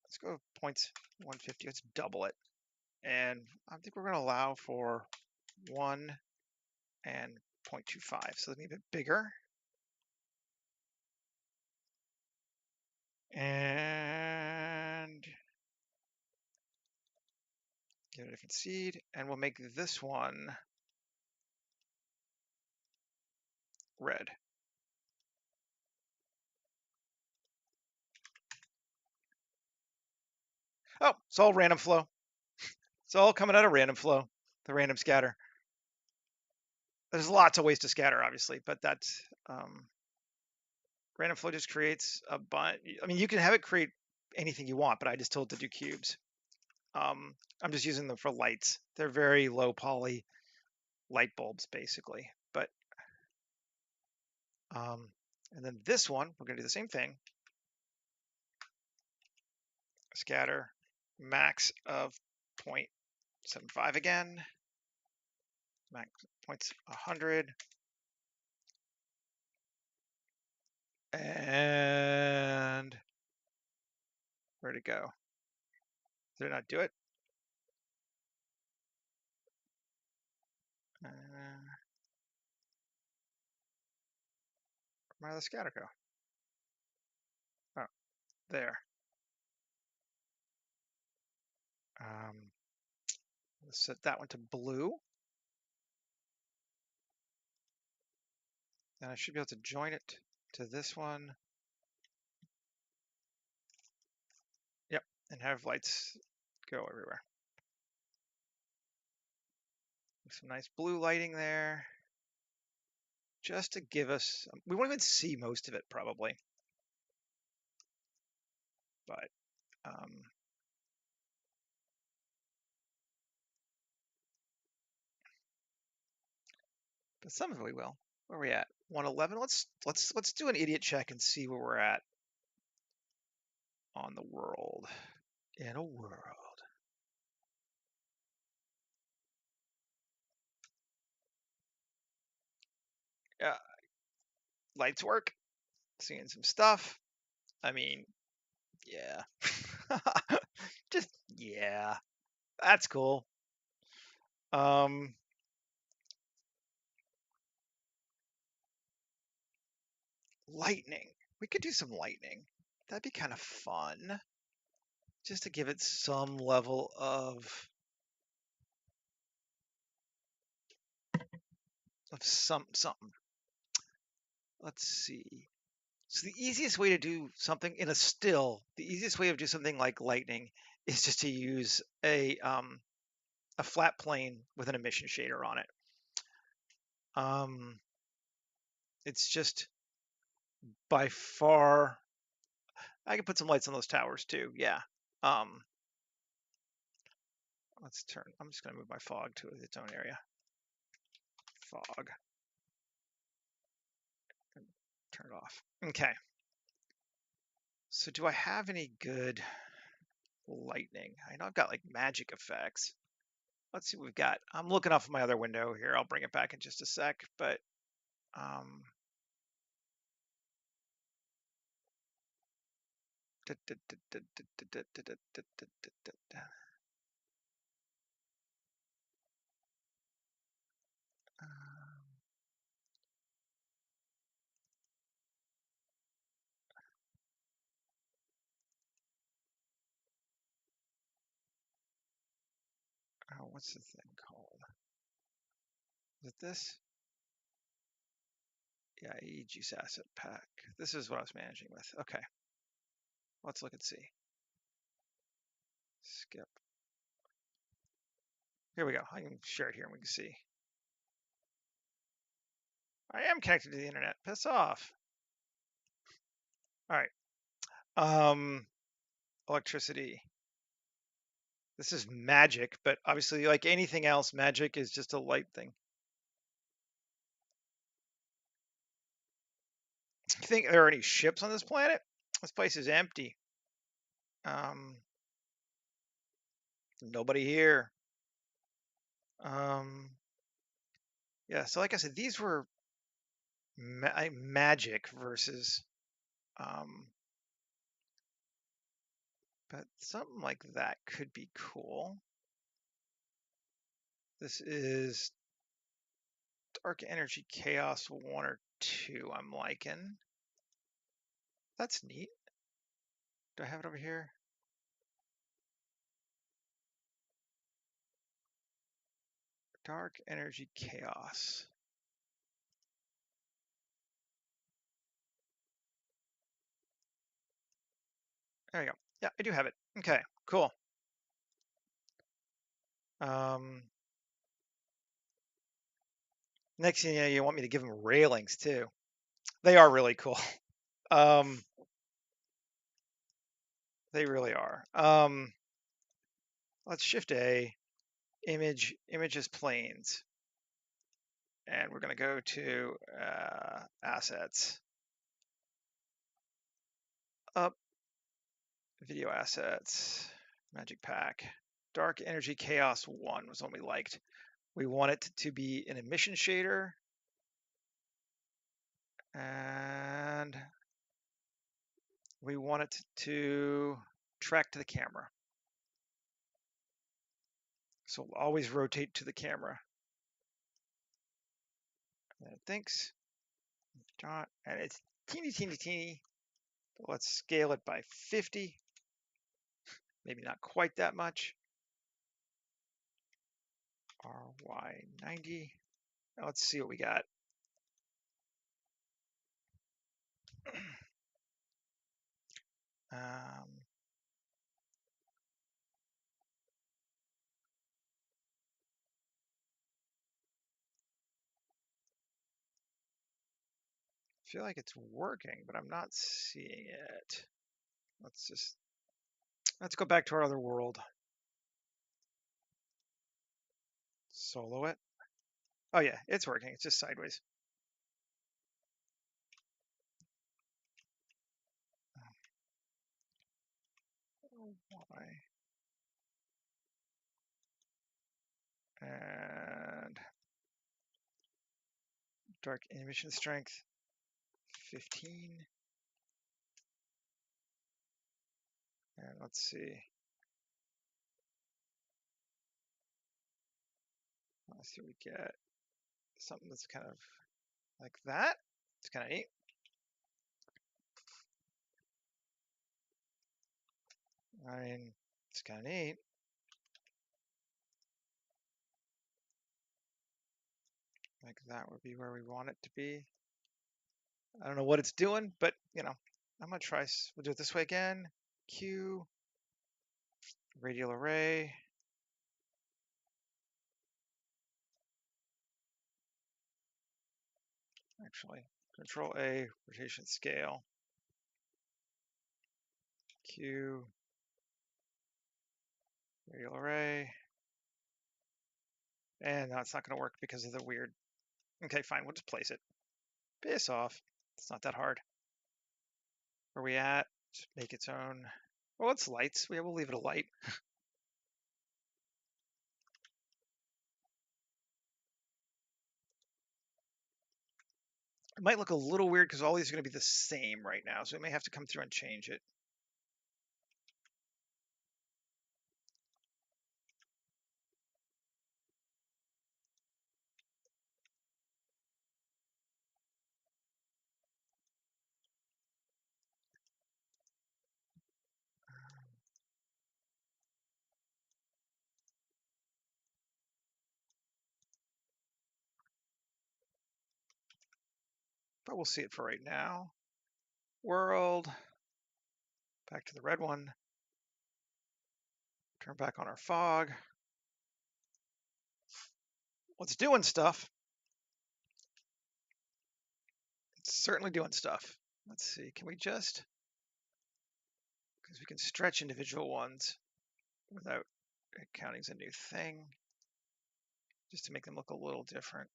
Let's go points 150. Let's double it. And I think we're going to allow for 1 and 0.25. So let me a bit bigger. And get a different seed. And we'll make this one red. Oh, it's all random flow. It's all coming out of random flow, the random scatter. There's lots of ways to scatter, obviously, but that's random flow just creates a bunch. I mean, you can have it create anything you want, but I just told it to do cubes. I'm just using them for lights. They're very low poly light bulbs, basically. But and then this one, we're gonna do the same thing. Scatter max of 0.75 again. Max points 100. And where'd it go? Did it not do it? Where did the scatter go? Oh, there. Let's set that one to blue. And I should be able to join it to this one. Yep, and have lights go everywhere. Some nice blue lighting there. Just to give us, we won't even see most of it probably. But some of it we will. Where are we at? 111. Let's do an idiot check and see where we're at on the world. In a world. Yeah, lights work. Seeing some stuff. I mean, yeah. Just yeah. That's cool. Lightning. We could do some lightning. That'd be kind of fun. Just to give it some level of something. Let's see. So the easiest way to do something in a still, the easiest way to do something like lightning is just to use a flat plane with an emission shader on it. It's just by far. I can put some lights on those towers too. Yeah. Let's turn. I'm just going to move my fog to its own area. Fog. And turn it off. Okay. So do I have any good lightning? I know I've got like magic effects. Let's see what we've got. I'm looking off of my other window here. I'll bring it back in just a sec, but oh, what's the thing called? Is it this? Yeah, age use asset pack. This is what I was managing with. Okay. Let's look and see. Skip. Here we go. I can share it here and we can see. I am connected to the internet. Piss off. All right. Electricity. This is magic, but obviously, like anything else, magic is just a light thing. You think there are any ships on this planet? This place is empty. Nobody here. Yeah, so like I said, these were magic versus, but something like that could be cool. This is Dark Energy Chaos 1 or 2, I'm liking. That's neat. Do I have it over here? Dark Energy Chaos. There you go. Yeah, I do have it. Okay, cool. Next thing you know, you want me to give them railings too. They are really cool. They really are. Let's shift A, image as planes. And we're going to go to assets, up, video assets, magic pack, dark energy chaos 1 was one we liked. We want it to be an emission shader, and we want it to track to the camera. So we'll always rotate to the camera. And it thinks, and it's teeny. But let's scale it by 50. Maybe not quite that much. RY90. Now let's see what we got. Um, I feel like it's working, but I'm not seeing it. Let's go back to our other world. Solo it. Oh yeah, it's working. It's just sideways. Why? And dark emission strength 15. And let's see. Let's see what we get. Something that's kind of like that. It's kind of neat. I mean, it's kind of neat. Like that would be where we want it to be. I don't know what it's doing, but you know, I'm gonna try. We'll do it this way again. Q, radial array. Actually, Control A, rotation scale. Q, radial array. And that's not going to work because of the weird. Okay, fine. We'll just place it. Piss off. It's not that hard. Where we at? Just make its own. Well, it's lights. We'll leave it a light. It might look a little weird because all these are going to be the same right now, so we may have to come through and change it. But we'll see it for right now. World. Back to the red one. Turn back on our fog. Well, it's doing stuff. It's certainly doing stuff. Let's see. Can we just... Because we can stretch individual ones without counting as a new thing, just to make them look a little different.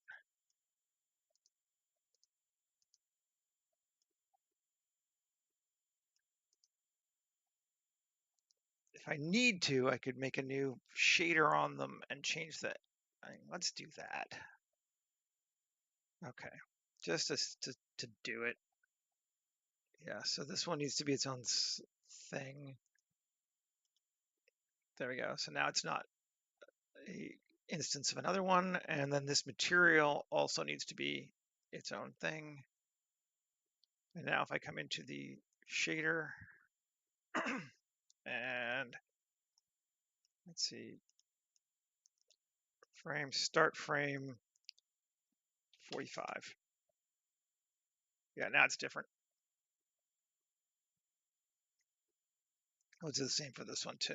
If I need to, I could make a new shader on them and change that. Let's do that. Okay, just to do it. Yeah, so this one needs to be its own thing. There we go. So now it's not a instance of another one, and then this material also needs to be its own thing. And now if I come into the shader and let's see, frame, start frame 45. Yeah, now it's different. We'll do the same for this one too.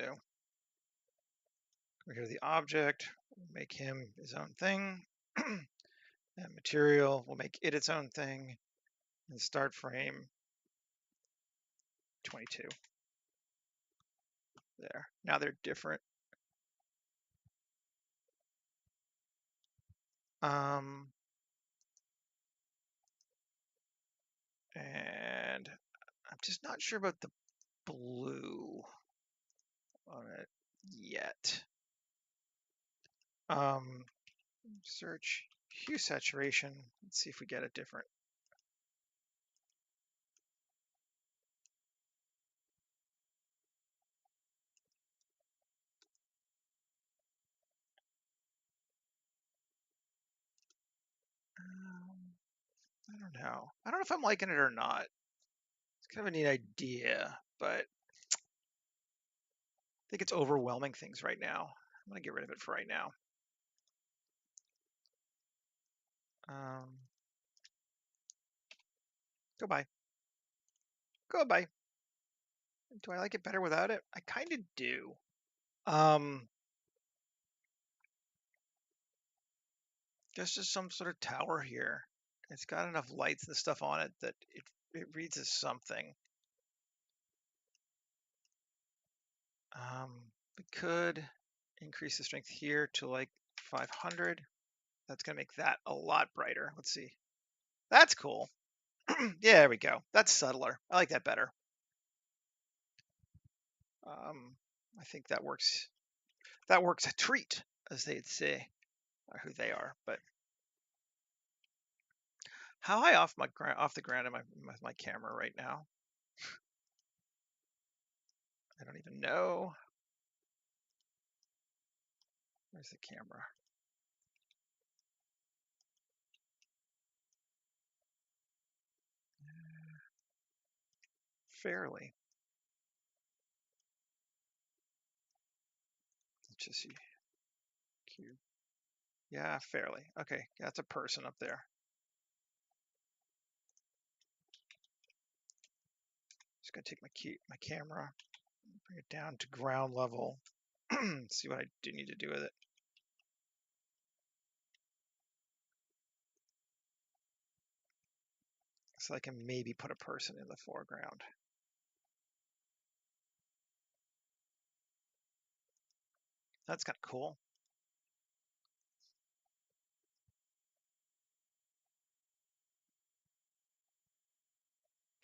Go here to the object, we'll make him his own thing. And material, we'll make it its own thing. And start frame 22. There. Now they're different. And I'm just not sure about the blue on it yet. Search hue saturation. Let's see if we get it different. I don't know. I don't know if I'm liking it or not. It's kind of a neat idea, but I think it's overwhelming things right now. I'm gonna get rid of it for right now. Go by. Go by. Do I like it better without it? I kind of do. Just some sort of tower here. It's got enough lights and stuff on it that it reads as something. We could increase the strength here to like 500. That's gonna make that a lot brighter. Let's see. That's cool. Yeah, there we go. That's subtler. I like that better. I think that works. That works a treat, as they'd say, or who they are. But how high off the ground am I with my camera right now? I don't even know. Where's the camera? Fairly. Let's just see. Cube. Yeah, fairly. Okay, that's a person up there. Just gonna take my camera, bring it down to ground level. See what I do need to do with it. So I can maybe put a person in the foreground. That's kind of cool.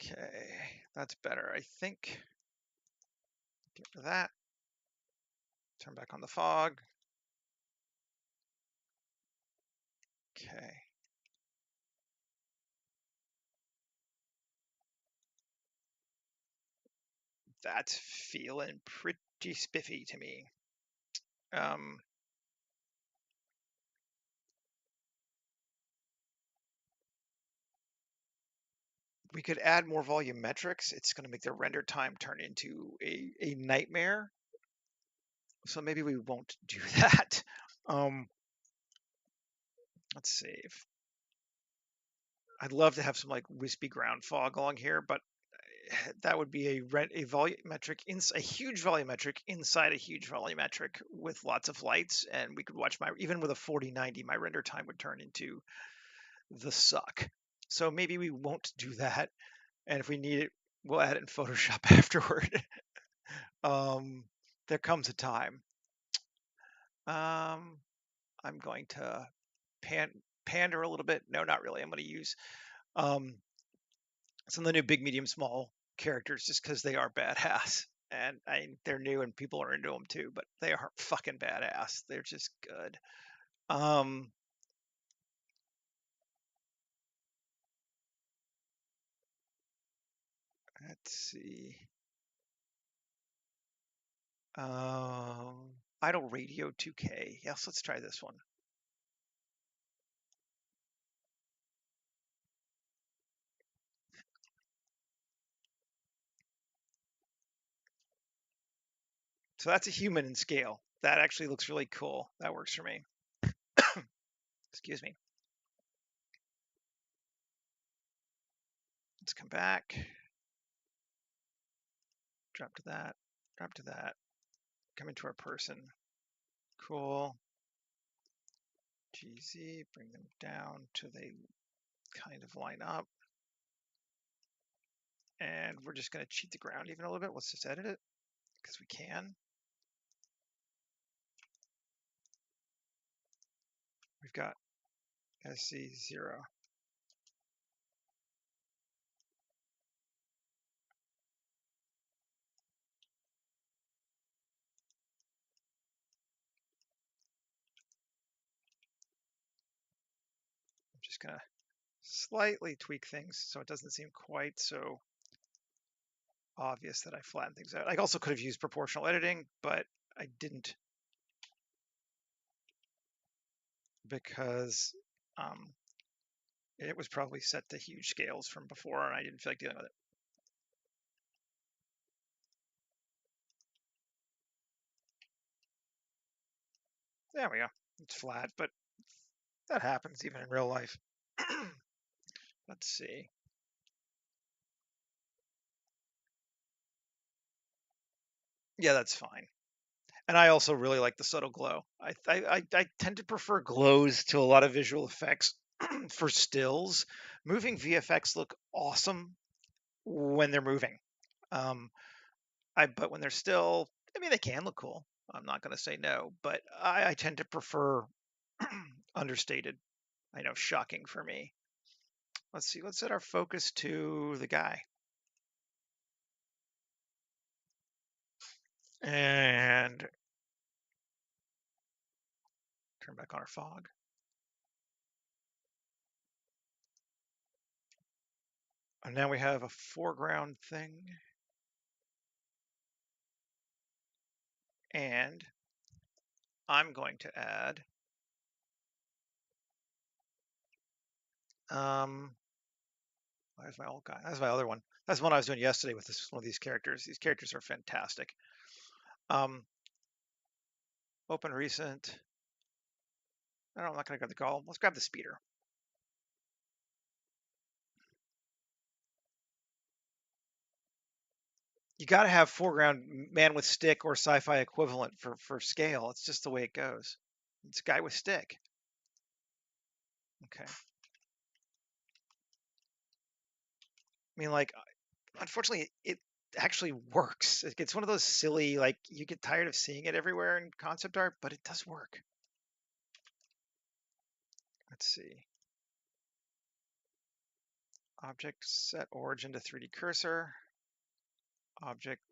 Okay, that's better, I think. Get rid of that. Turn back on the fog. Okay. That's feeling pretty spiffy to me. We could add more volumetrics. It's going to make the render time turn into a nightmare. So maybe we won't do that. Let's save. I'd love to have some like wispy ground fog along here, but that would be a volumetric, a huge volumetric inside a huge volumetric with lots of lights, and we could watch even with a 4090, my render time would turn into the suck. So maybe we won't do that, and if we need it, we'll add it in Photoshop afterward. There comes a time. I'm going to pander a little bit. No, not really. I'm going to use some of the new big, medium, small characters just because they are badass. And they're new and people are into them too, but they are fucking badass. They're just good. Let's see. Idle Radio 2K. Yes, let's try this one. So that's a human in scale. That actually looks really cool. That works for me. Excuse me. Let's come back. Drop to that. Drop to that. Come into our person. Cool. GZ, bring them down till they kind of line up. And we're just going to cheat the ground even a little bit. Let's just edit it because we can. we've got SC0. I'm just going to slightly tweak things so it doesn't seem quite so obvious that I flatten things out. I also could have used proportional editing, but I didn't because it was probably set to huge scales from before and I didn't feel like dealing with it. There we go. It's flat, but that happens even in real life. Let's see. Yeah, that's fine. And I also really like the subtle glow. I tend to prefer glows to a lot of visual effects for stills. Moving VFX look awesome when they're moving. But when they're still, I mean, they can look cool. I'm not going to say no, but I tend to prefer understated. I know, shocking for me. Let's see. Let's set our focus to the guy. And turn back on our fog. And now we have a foreground thing. And I'm going to add there's my old guy. That's my other one. That's one I was doing yesterday with one of these characters. These characters are fantastic. Open recent. No, I'm not going to grab the golem. Let's grab the speeder. You got to have foreground man with stick or sci-fi equivalent for scale. It's just the way it goes. It's guy with stick. Okay. I mean, like, unfortunately, it actually works. It's one of those silly, like, you get tired of seeing it everywhere in concept art, but it does work. Let's see. Object set origin to 3D cursor. Object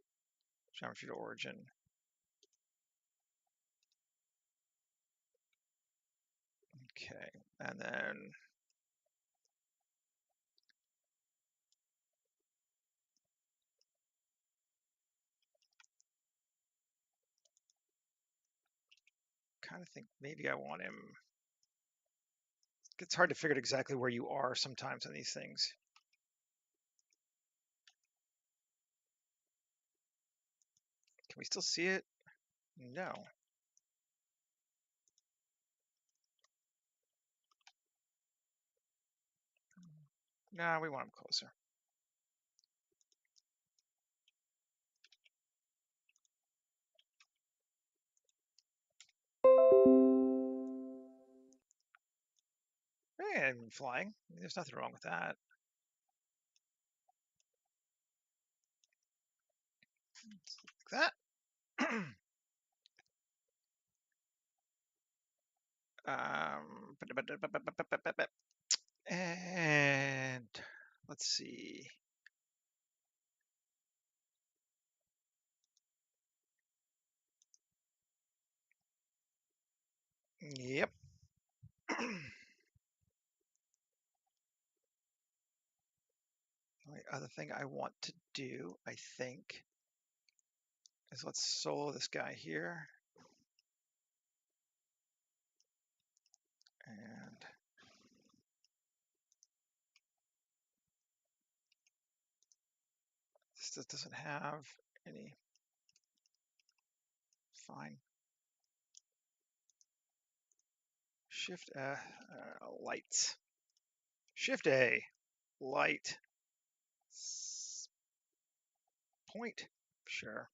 geometry to origin. Okay, and then kind of think maybe I want him. It's hard to figure out exactly where you are sometimes on these things. Can we still see it? No. No, we want him closer. And flying. There's nothing wrong with that. Like that. And let's see. Yep. The other thing I want to do, I think, is let's solo this guy here. And this doesn't have any. Fine. Shift lights. Shift A, light. Point. Sure.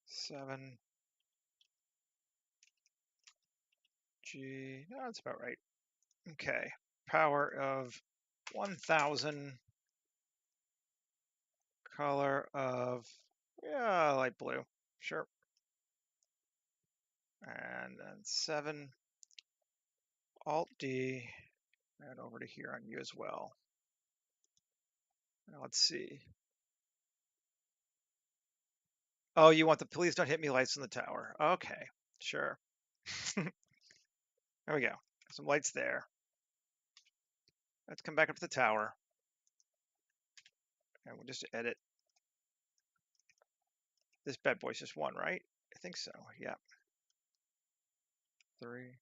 Seven. G. No, that's about right. Okay. Power of 1,000. Color of Yeah, light blue. Sure. And then 7, Alt D, and over to here on you as well. Now let's see. Oh, you want the please don't hit me lights in the tower. Okay, sure. There we go. Some lights there. Let's come back up to the tower. And we'll just edit. This bad boy's just 1, right? I think so, yeah. 3.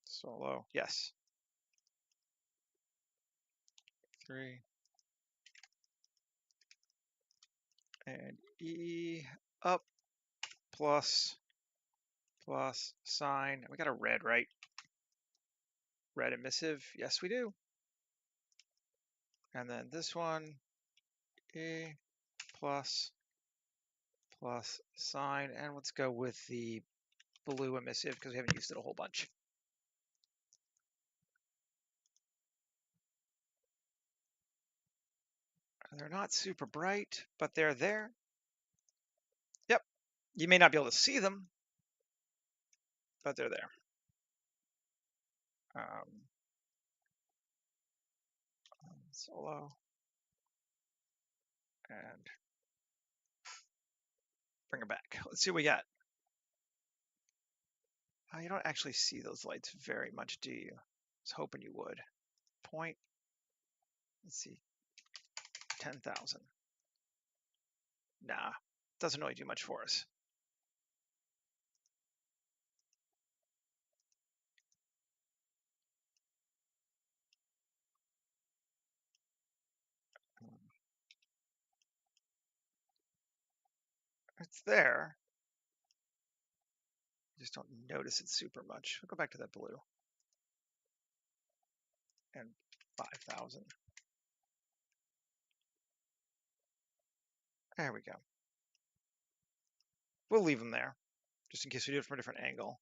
Solo, yes. 3. And E up plus sign. We got a red, right? Red emissive. Yes, we do. And then this one, E plus sign. And let's go with the blue emissive because we haven't used it a whole bunch. And they're not super bright, but they're there. Yep. You may not be able to see them, but they're there. Solo. And bring it back. Let's see what we got. You don't actually see those lights very much, do you? I was hoping you would. Point. Let's see. 10,000. Nah, doesn't really do much for us. It's there. Just don't notice it super much. We'll go back to that blue. And 5,000. There we go. We'll leave them there, just in case we do it from a different angle.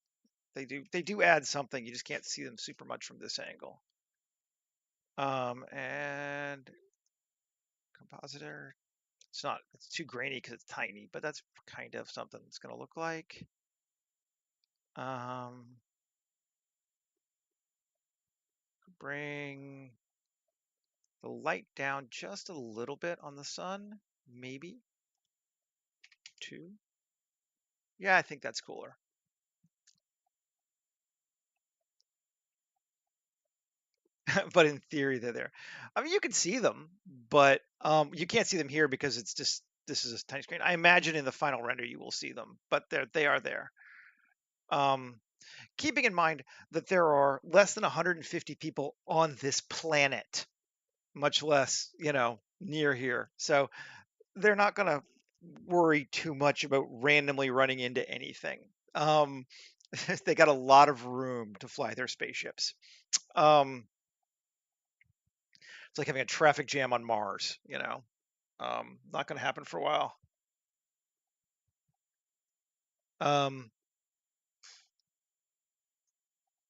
They do add something. You just can't see them super much from this angle. And compositor. It's too grainy because it's tiny, but that's kind of something it's going to look like. Bring the light down just a little bit on the sun, maybe 2. Yeah, I think that's cooler. But in theory, they're there. I mean, you can see them, but you can't see them here because it's just this is a tiny screen. I imagine in the final render you will see them, but they are there. Keeping in mind that there are less than 150 people on this planet, much less, near here. So they're not going to worry too much about randomly running into anything. They got a lot of room to fly their spaceships. It's like having a traffic jam on Mars, not going to happen for a while.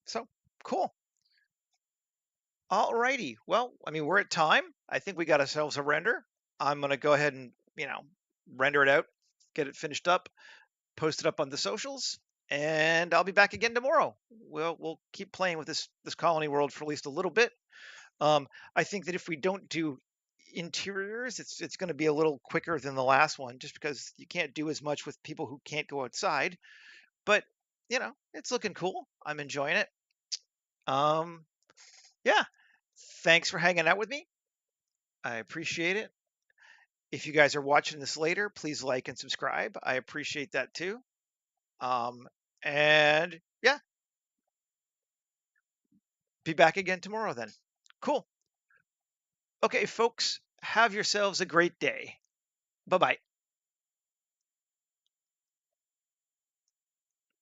So cool. All righty. Well, I mean, we're at time. I think we got ourselves a render. I'm going to go ahead and, render it out, get it finished up, post it up on the socials, and I'll be back again tomorrow. We'll keep playing with this colony world for at least a little bit. I think that if we don't do interiors, it's going to be a little quicker than the last one, just because you can't do as much with people who can't go outside. But it's looking cool. I'm enjoying it. Yeah. Thanks for hanging out with me. I appreciate it. If you guys are watching this later, please like and subscribe. I appreciate that too. And yeah, be back again tomorrow then. Cool. Okay, folks, have yourselves a great day. Bye bye.